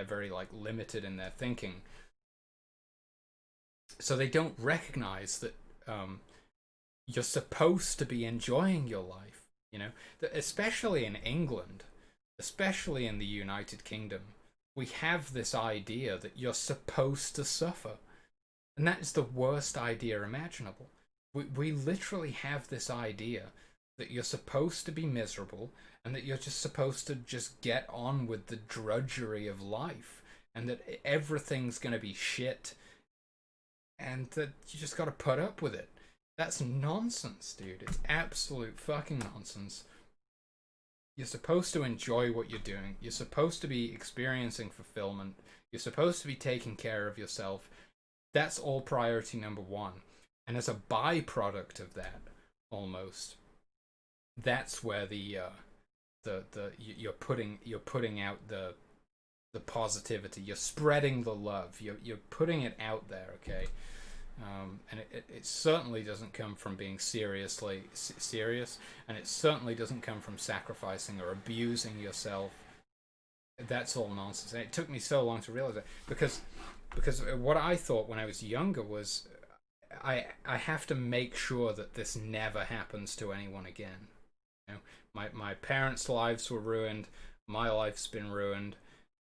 very like limited in their thinking, so they don't recognize that you're supposed to be enjoying your life. Especially in England, especially in the United Kingdom, we have this idea that you're supposed to suffer, and that is the worst idea imaginable. We literally have this idea that you're supposed to be miserable, and that you're just supposed to just get on with the drudgery of life, and that everything's going to be shit, and that you just got to put up with it. That's nonsense, dude. It's absolute fucking nonsense. You're supposed to enjoy what you're doing. You're supposed to be experiencing fulfillment. You're supposed to be taking care of yourself. That's all priority number one. And as a byproduct of that, almost, that's where you're putting out the positivity. You're spreading the love. You're putting it out there, okay? And it certainly doesn't come from being serious, and it certainly doesn't come from sacrificing or abusing yourself. That's all nonsense. And it took me so long to realize that, because what I thought when I was younger was, I have to make sure that this never happens to anyone again. My parents' lives were ruined. My life's been ruined.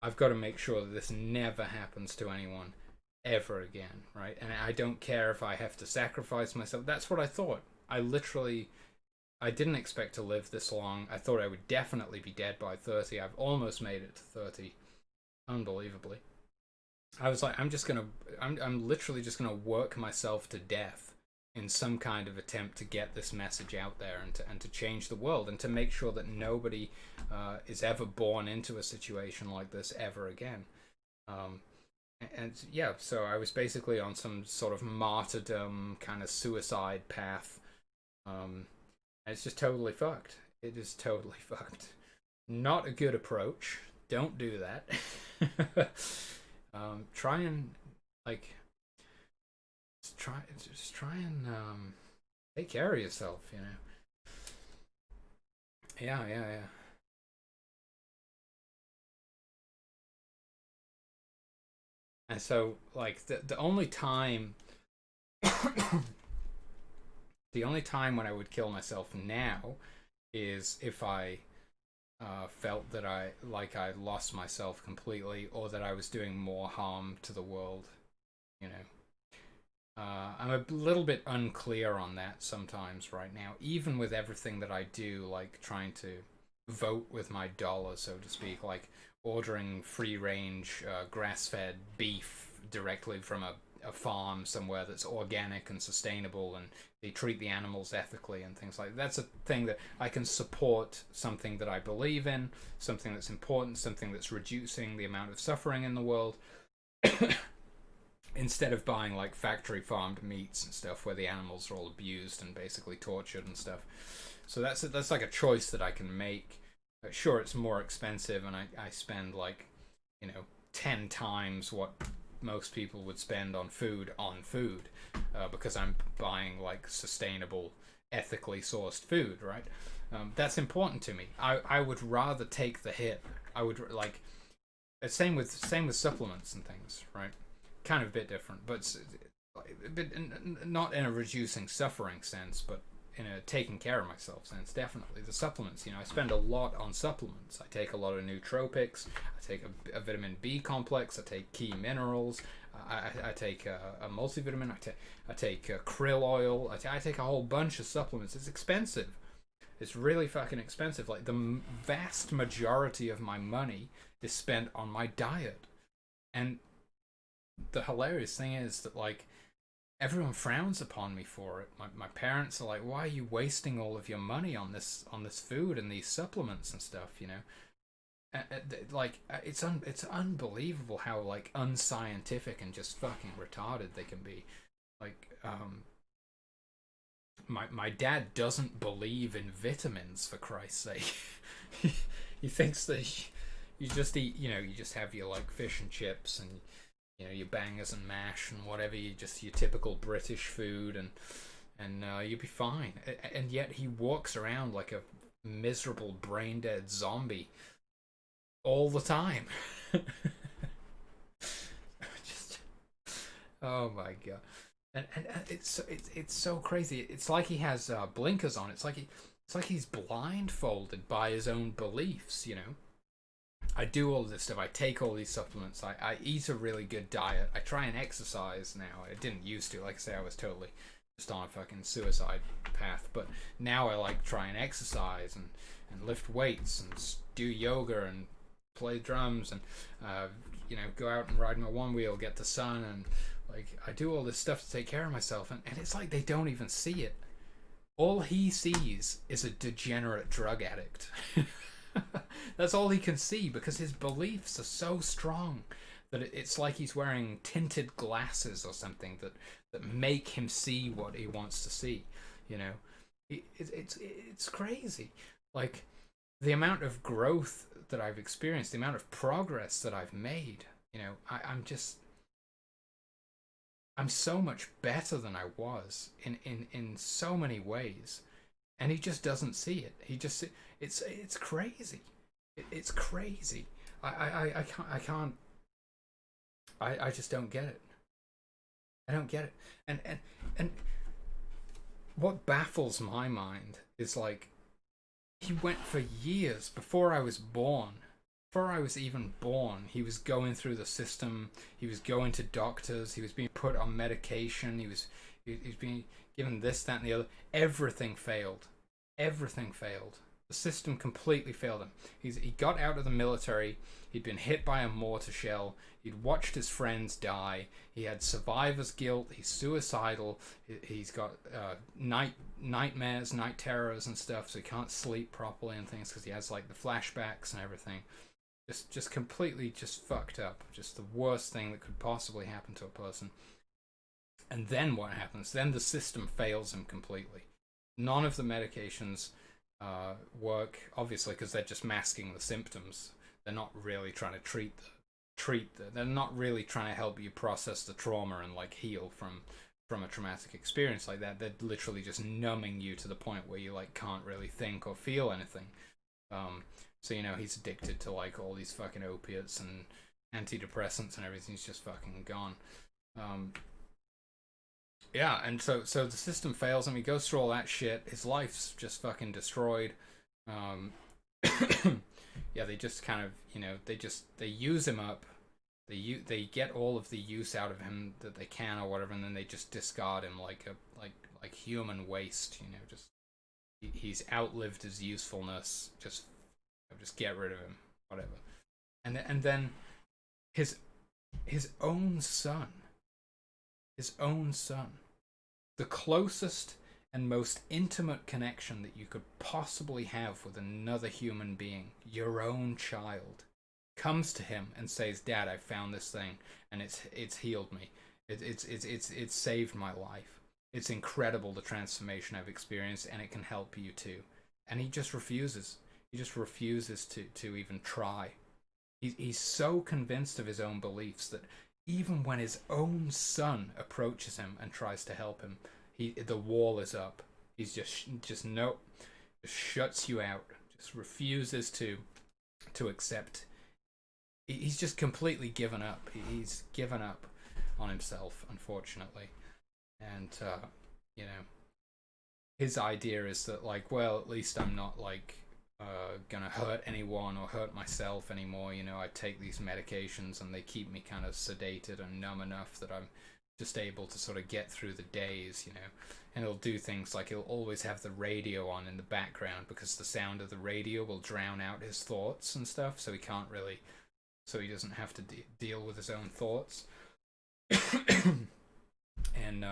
I've got to make sure that this never happens to anyone ever again, right? And I don't care if I have to sacrifice myself. That's what I thought. I didn't expect to live this long. I thought I would definitely be dead by 30. I've almost made it to 30. Unbelievably. I was like, I'm literally just gonna work myself to death in some kind of attempt to get this message out there, and to change the world, and to make sure that nobody is ever born into a situation like this ever again. And yeah, so I was basically on some sort of martyrdom kind of suicide path. And it's just totally fucked. It is totally fucked. Not a good approach. Don't do that. Try and like just try and take care of yourself, Yeah. And so, like, the only time the only time when I would kill myself now is if I felt that I lost myself completely, or that I was doing more harm to the world. I'm a little bit unclear on that sometimes right now, even with everything that I do, like trying to vote with my dollar, so to speak, like ordering free range grass fed beef directly from a farm somewhere that's organic and sustainable, and they treat the animals ethically and things like that. That's a thing that I can support, something that I believe in, something that's important, something that's reducing the amount of suffering in the world. Instead of buying like factory farmed meats and stuff where the animals are all abused and basically tortured and stuff. So that's like a choice that I can make. Sure, it's more expensive, and I spend like 10 times what most people would spend on food because I'm buying like sustainable, ethically sourced food, right? That's important to me. I would rather take the hit. I would like same with supplements and things, right? kind of a bit different, but not in a reducing suffering sense, but in a taking care of myself sense. Definitely the supplements. I spend a lot on supplements. I take a lot of nootropics. I take a vitamin B complex. I take key minerals. I take a multivitamin. I take krill oil. I take a whole bunch of supplements. It's expensive. It's really fucking expensive. Like the vast majority of my money is spent on my diet. And the hilarious thing is that like everyone frowns upon me for it. My parents are like, "Why are you wasting all of your money on this food and these supplements and stuff?" Like it's unbelievable how like unscientific and just fucking retarded they can be. Like my dad doesn't believe in vitamins, for Christ's sake. He thinks that you just eat, you just have your like fish and chips and your bangers and mash and whatever, your typical British food, and you'll be fine. And yet he walks around like a miserable brain dead zombie all the time. Just, oh my god. And it's so crazy. It's like he has blinkers on. It's like he's blindfolded by his own beliefs. I do all this stuff. I take all these supplements. I eat a really good diet. I try and exercise now. I didn't used to. Like I say, I was totally just on a fucking suicide path. But now I like try and exercise and lift weights and do yoga and play drums and go out and ride my one wheel, get the sun, and like I do all this stuff to take care of myself. And it's like they don't even see it. All he sees is a degenerate drug addict. That's all he can see because his beliefs are so strong that it's like he's wearing tinted glasses or something that make him see what he wants to see. It's crazy. Like the amount of growth that I've experienced, the amount of progress that I've made. I'm so much better than I was in so many ways, and he just doesn't see it. It's crazy. It's crazy. I can't. I just don't get it. I don't get it. And what baffles my mind is like he went for years before I was born. Before I was even born, he was going through the system. He was going to doctors. He was being put on medication. He was being given this, that, and the other. Everything failed. Everything failed. The system completely failed him. He got out of the military. He'd been hit by a mortar shell. He'd watched his friends die. He had survivor's guilt. He's suicidal. He's got nightmares, night terrors and stuff, so he can't sleep properly and things because he has like the flashbacks and everything. Just completely just fucked up. Just the worst thing that could possibly happen to a person. And then what happens? Then the system fails him completely. None of the medications work, obviously, because they're just masking the symptoms. They're not really trying to they're not really trying to help you process the trauma and like heal from a traumatic experience like that. They're literally just numbing you to the point where you like can't really think or feel anything. So he's addicted to like all these fucking opiates and antidepressants and everything's just fucking gone. Yeah, and so the system fails him. He goes through all that shit. His life's just fucking destroyed. Yeah, they just kind of they use him up. They get all of the use out of him that they can or whatever, and then they just discard him like human waste. Just he's outlived his usefulness. Just get rid of him, whatever. And then his own son, the closest and most intimate connection that you could possibly have with another human being, your own child, comes to him and says, "Dad, I found this thing and it's healed me. It's saved my life. It's incredible the transformation I've experienced, and it can help you too." And he just refuses. He just refuses to even try. He's so convinced of his own beliefs that even when his own son approaches him and tries to help him, the wall is up. He's just nope, just shuts you out. Just refuses to accept. He's just completely given up. He's given up on himself, unfortunately. And you know, his idea is that, like, well, at least I'm not like gonna hurt anyone or hurt myself anymore. You know, I take these medications and they keep me kind of sedated and numb enough that I'm just able to sort of get through the days, you know. And he'll do things like he'll always have the radio on in the background because the sound of the radio will drown out his thoughts and stuff, so he can't really, so he doesn't have to deal with his own thoughts. And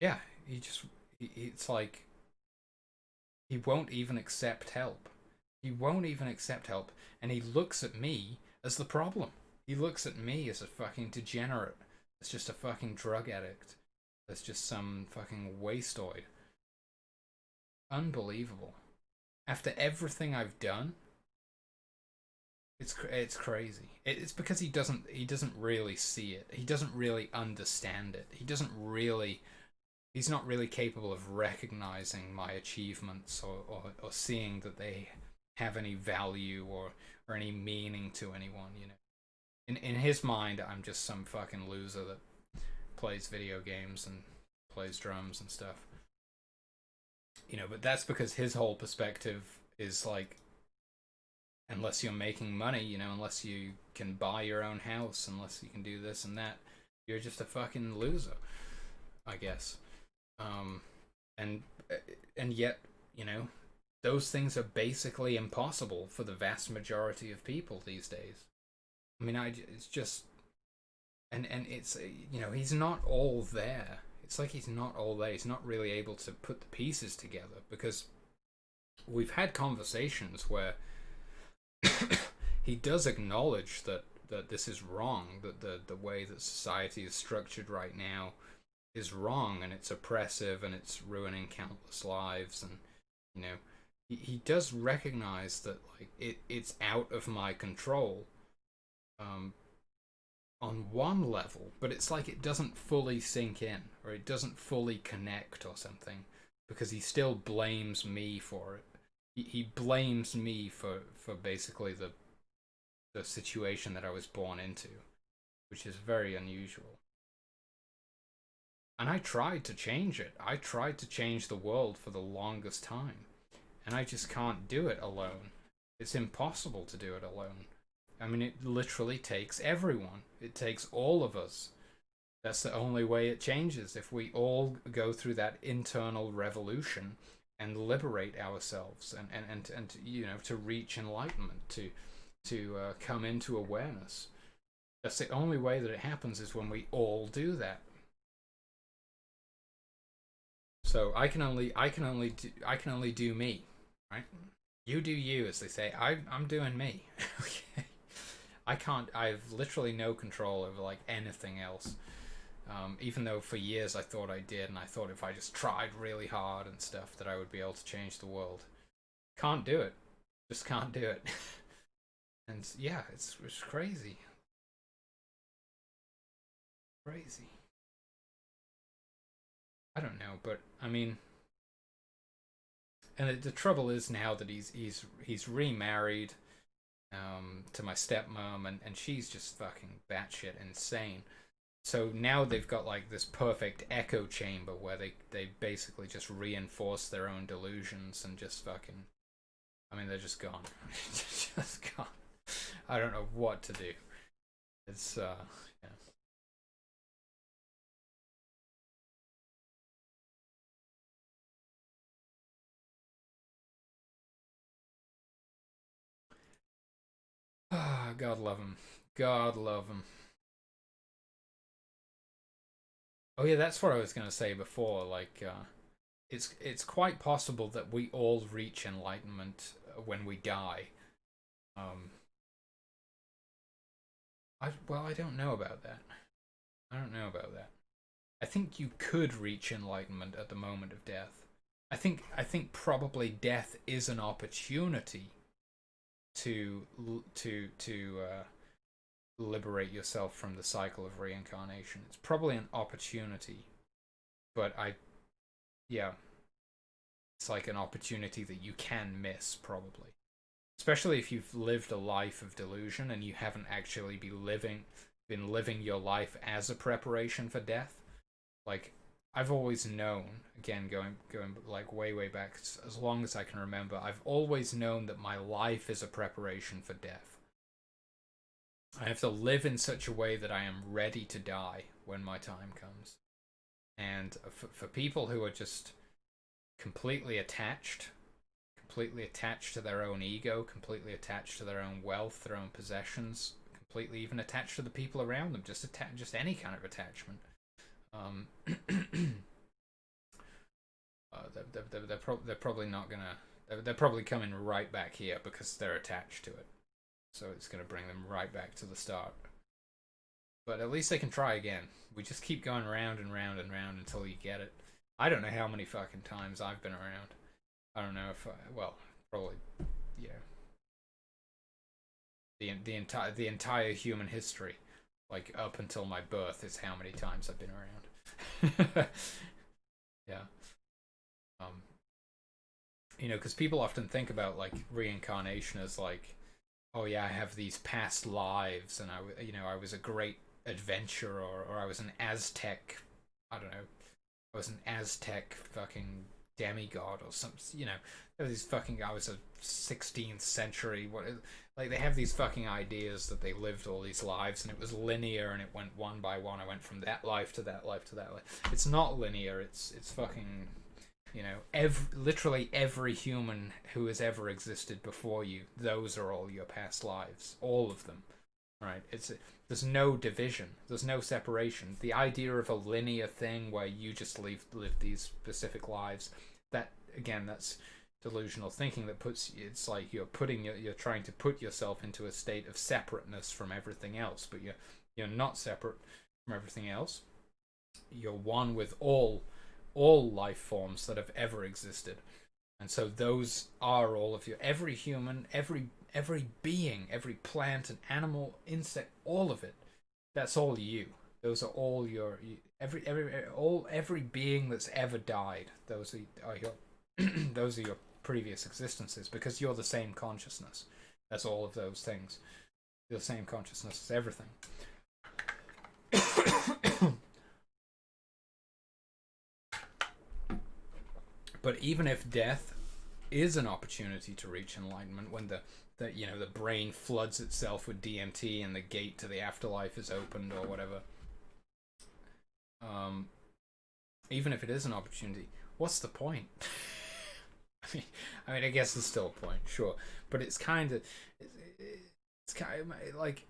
yeah, it's like he won't even accept help. He won't even accept help, and he looks at me as the problem. He looks at me as a fucking degenerate. It's just a fucking drug addict. That's just some fucking wasteoid. Unbelievable. After everything I've done, it's crazy. It's because he doesn't really see it. He doesn't really understand it. He's not really capable of recognizing my achievements or seeing that they have any value or any meaning to anyone, you know. In his mind, I'm just some fucking loser that plays video games and plays drums and stuff. You know, but that's because his whole perspective is like, unless you're making money, you know, unless you can buy your own house, unless you can do this and that, you're just a fucking loser, I guess. Um, and and yet, you know, those things are basically impossible for the vast majority of people these days. I mean, it's just, and it's, you know, he's not all there. It's like he's not all there. He's not really able to put the pieces together because we've had conversations where he does acknowledge that this is wrong, that the way that society is structured right now is wrong, and it's oppressive, and it's ruining countless lives, and you know, he does recognize that, like, it's out of my control, on one level, but it's like it doesn't fully sink in, or it doesn't fully connect or something, because he still blames me for it. He blames me for basically the situation that I was born into, which is very unusual. And I tried to change it. I tried to change the world for the longest time. And I just can't do it alone. It's impossible to do it alone. I mean, it literally takes everyone. It takes all of us. That's the only way it changes. If we all go through that internal revolution and liberate ourselves and you know, to reach enlightenment, to come into awareness. That's the only way that it happens, is when we all do that. So I can only do me, right? You do you, as they say. I'm doing me. Okay. I can't. I've literally no control over like anything else. Even though for years I thought I did, and I thought if I just tried really hard and stuff that I would be able to change the world. Can't do it. Just can't do it. And yeah, it's crazy. Crazy. I don't know, but I mean, and the trouble is now that he's remarried to my stepmom, and she's just fucking batshit insane. So now they've got like this perfect echo chamber where they basically just reinforce their own delusions and just fucking, I mean, they're just gone. Just gone. I don't know what to do. It's yeah. Ah, God love him. God love him. Oh yeah, that's what I was gonna say before. Like, it's quite possible that we all reach enlightenment when we die. Um, I don't know about that. I don't know about that. I think you could reach enlightenment at the moment of death. I think probably death is an opportunity to liberate yourself from the cycle of reincarnation. It's probably an opportunity, but yeah, it's like an opportunity that you can miss probably, especially if you've lived a life of delusion and you haven't actually been living been living your life as a preparation for death. Like, I've always known, again, going like way back, as long as I can remember, I've always known that my life is a preparation for death. I have to live in such a way that I am ready to die when my time comes. And for people who are just completely attached, to their own ego, completely attached to their own wealth, their own possessions, completely even attached to the people around them, just any kind of attachment. They're probably not gonna. They're probably coming right back here because they're attached to it. So it's gonna bring them right back to the start. But at least they can try again. We just keep going round and round and round until you get it. I don't know how many fucking times I've been around. I don't know if well, probably, yeah. The entire human history, like up until my birth, is how many times I've been around. Yeah. You know, because people often think about like reincarnation as like, oh yeah, I have these past lives, and I was a great adventurer, or I was an Aztec, I don't know, I was an Aztec fucking demigod or something, you know, there was these fucking, I was a 16th century, like they have these fucking ideas that they lived all these lives and it was linear and it went one by one. I went from that life to that life to that life. It's not linear. It's fucking, you know, literally every human who has ever existed before you, those are all your past lives, all of them. Right? There's no division. There's no separation. The idea of a linear thing where you just live these specific lives, that again, that's delusional thinking. That it's like you're trying to put yourself into a state of separateness from everything else, but you're not separate from everything else. You're one with all life forms that have ever existed. And so those are all of you. Every human, every being, every plant and animal, insect, all of it. That's all you. Those are all your every being that's ever died. Those are your those are your previous existences, because you're the same consciousness. That's all of those things. You're the same consciousness as everything. But even if death is an opportunity to reach enlightenment, when the brain floods itself with DMT and the gate to the afterlife is opened or whatever, even if it is an opportunity, what's the point? I mean, I guess there's still a point, sure, but it's kind of like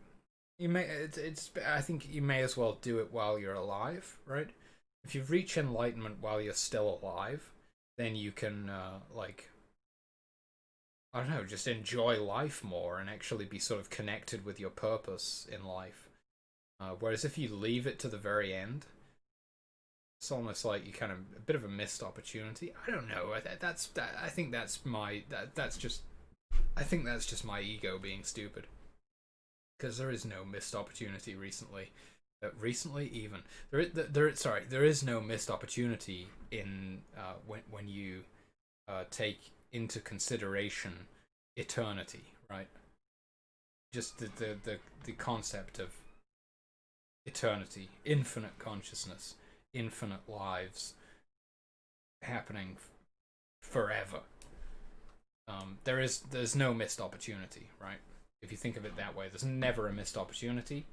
I think you may as well do it while you're alive, right? If you reach enlightenment while you're still alive, then you can like, I don't know, just enjoy life more and actually be sort of connected with your purpose in life. Whereas if you leave it to the very end, it's almost like you kind of a bit of a missed opportunity. I don't know. I think that's just my ego being stupid. Because there is no missed opportunity recently. Even there is no missed opportunity in when you take into consideration eternity, right? Just the concept of eternity, infinite consciousness, infinite lives happening forever. There's no missed opportunity, right? If you think of it that way, there's never a missed opportunity,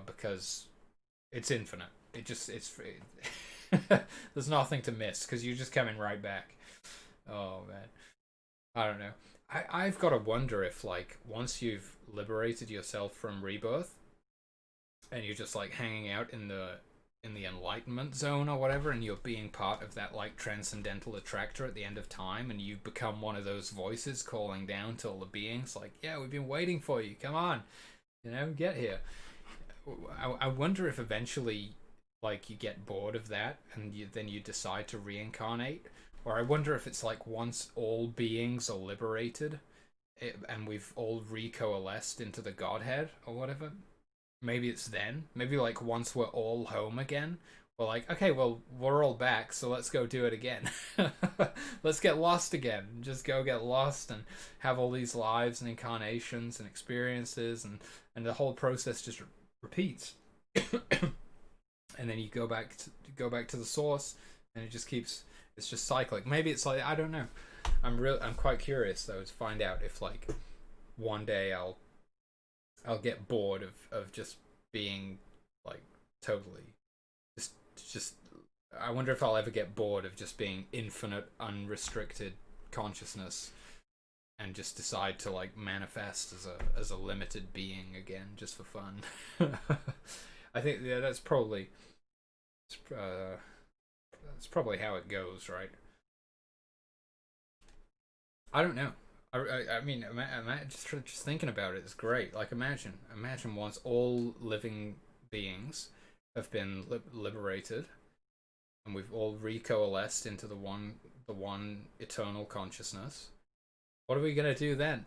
because it's infinite. There's nothing to miss because you're just coming right back. Oh man, I don't know. I've got to wonder if, like, once you've liberated yourself from rebirth and you're just like hanging out in the enlightenment zone or whatever, and you're being part of that like transcendental attractor at the end of time, and you become one of those voices calling down to all the beings like, yeah, we've been waiting for you, come on, get here. I wonder if eventually, like, you get bored of that and then you decide to reincarnate, or I wonder if it's like once all beings are liberated and we've all recoalesced into the Godhead or whatever, maybe it's then. Maybe like once we're all home again, we're like, okay, well, we're all back, so let's go do it again. Let's get lost again. Just go get lost and have all these lives and incarnations and experiences, and the whole process just repeats. And then you go back to the source, and it just keeps, it's just cyclic. Maybe it's like, I don't know. I'm quite curious though to find out if like one day I'll get bored of just being like totally just I wonder if I'll ever get bored of just being infinite unrestricted consciousness and just decide to like manifest as a limited being again just for fun. I think that's probably how it goes, right? I don't know. I mean, just thinking about it is great. Like, imagine once all living beings have been liberated, and we've all recoalesced into the one eternal consciousness. What are we gonna do then?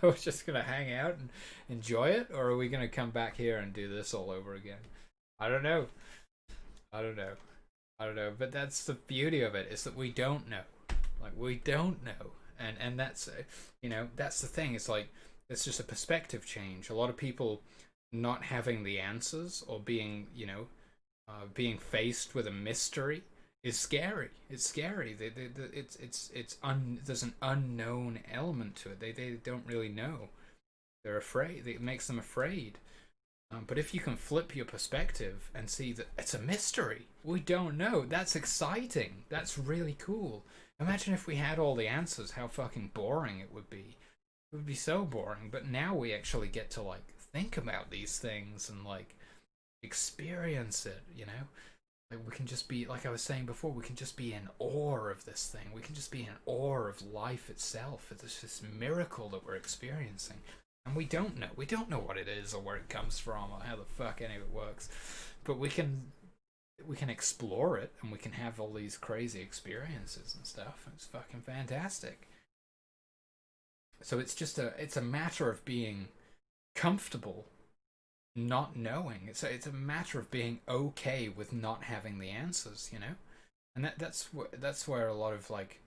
We're just gonna hang out and enjoy it, or are we gonna come back here and do this all over again? I don't know. I don't know. I don't know. But that's the beauty of it, is that we don't know. Like, we don't know. And that's, that's the thing. It's like, it's just a perspective change. A lot of people not having the answers, or being, being faced with a mystery is scary. It's scary. There's an unknown element to it. They don't really know. They're afraid. It makes them afraid. But if you can flip your perspective and see that it's a mystery, we don't know. That's exciting. That's really cool. Imagine if we had all the answers, how fucking boring it would be. It would be so boring. But now we actually get to like think about these things and like experience it, Like, we can just be, like I was saying before, we can just be in awe of this thing. We can just be in awe of life itself. It's this miracle that we're experiencing. And we don't know. We don't know what it is or where it comes from or how the fuck any of it works. But we can explore it, and we can have all these crazy experiences and stuff. It's fucking fantastic. So it's a matter of being comfortable not knowing. It's a matter of being okay with not having the answers, And that's where a lot of like,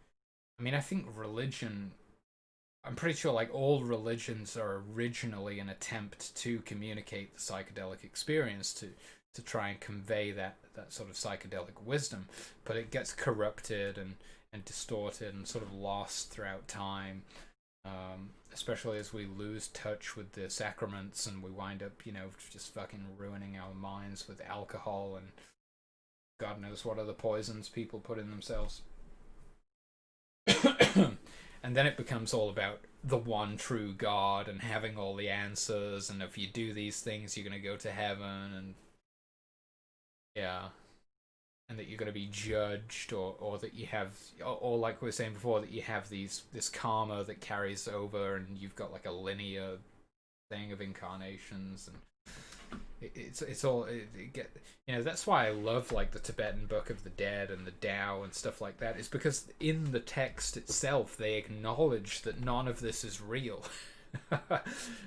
I mean, I think religion, I'm pretty sure like all religions are originally an attempt to communicate the psychedelic experience, to try and convey that sort of psychedelic wisdom, but it gets corrupted and distorted and sort of lost throughout time, especially as we lose touch with the sacraments, and we wind up, just fucking ruining our minds with alcohol and God knows what other poisons people put in themselves. And then it becomes all about the one true God and having all the answers, and if you do these things, you're going to go to heaven, and yeah, and that you're going to be judged, or that you have, or like we were saying before, that you have this karma that carries over, and you've got like a linear thing of incarnations, and it's all that's why I love like the Tibetan Book of the Dead and the Tao and stuff like that, is because in the text itself they acknowledge that none of this is real.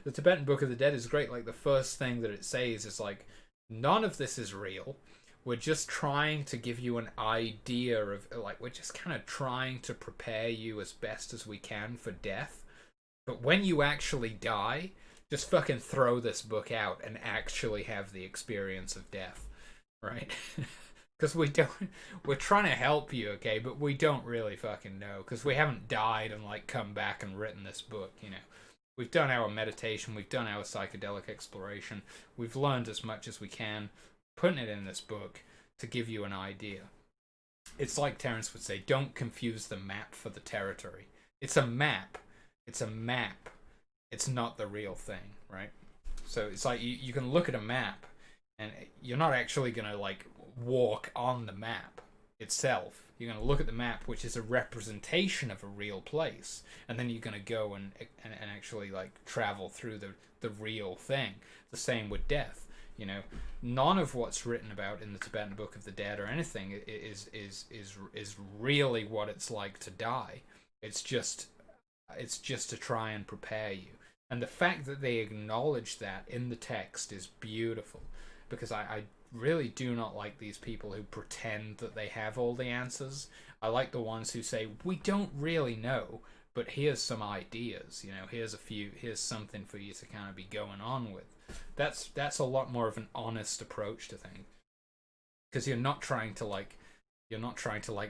The Tibetan Book of the Dead is great. Like, the first thing that it says is like, none of this is real. We're just trying to give you an idea of, like, we're just kind of trying to prepare you as best as we can for death. But when you actually die, just fucking throw this book out and actually have the experience of death, right? Because we're trying to help you, okay? But we don't really fucking know, because we haven't died and like come back and written this book, We've done our meditation, we've done our psychedelic exploration, we've learned as much as we can, putting it in this book to give you an idea. It's like Terence would say, don't confuse the map for the territory. It's a map. It's a map. It's not the real thing, right? So it's like you can look at a map, and you're not actually going to like walk on the map itself. You're going to look at the map, which is a representation of a real place, and then you're going to go and actually like travel through the real thing. The same with death. None of what's written about in the Tibetan Book of the Dead or anything is really what it's like to die. It's just to try and prepare you. And the fact that they acknowledge that in the text is beautiful, because I really do not like these people who pretend that they have all the answers. I like the ones who say, we don't really know, but here's some ideas, here's something for you to kind of be going on with. That's a lot more of an honest approach to things, because you're not trying to like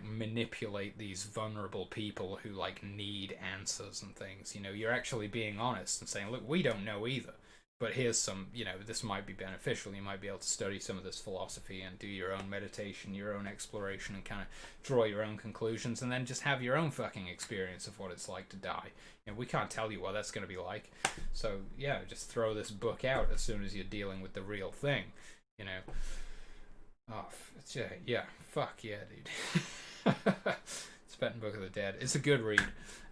manipulate these vulnerable people who like need answers and things. You know, you're actually being honest and saying, look, we don't know either, but here's some, you know, this might be beneficial. You might be able to study some of this philosophy and do your own meditation, your own exploration, and kind of draw your own conclusions, and then just have your own fucking experience of what it's like to die. You know, we can't tell you what that's going to be like. So yeah, just throw this book out as soon as you're dealing with the real thing, you know. Oh, yeah, fuck yeah, dude. Tibetan Book of the Dead. It's a good read.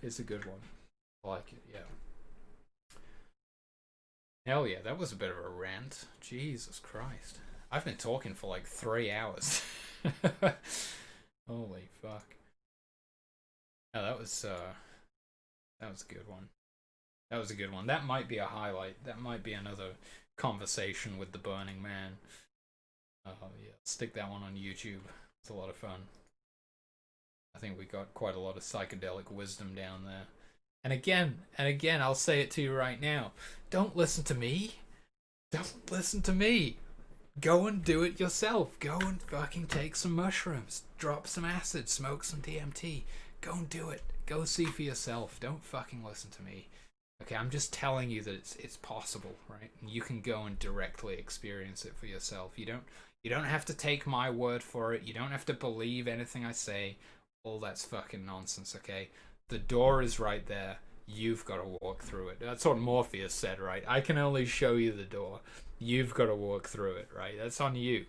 It's a good one. I like it, yeah. Hell yeah, that was a bit of a rant. Jesus Christ. I've been talking for like 3 hours. Holy fuck. No, that was a good one. That was a good one. That might be a highlight. That might be another conversation with the Burning Man. Yeah, stick that one on YouTube. It's a lot of fun. I think we got quite a lot of psychedelic wisdom down there. And again, I'll say it to you right now. Don't listen to me. Don't listen to me. Go and do it yourself. Go and fucking take some mushrooms. Drop some acid. Smoke some DMT. Go and do it. Go see for yourself. Don't fucking listen to me. Okay, I'm just telling you that it's possible, right? And you can go and directly experience it for yourself. You don't have to take my word for it. You don't have to believe anything I say. All that's fucking nonsense, okay? The door is right there. You've got to walk through it. That's what Morpheus said, right? I can only show you the door. You've got to walk through it, right? That's on you.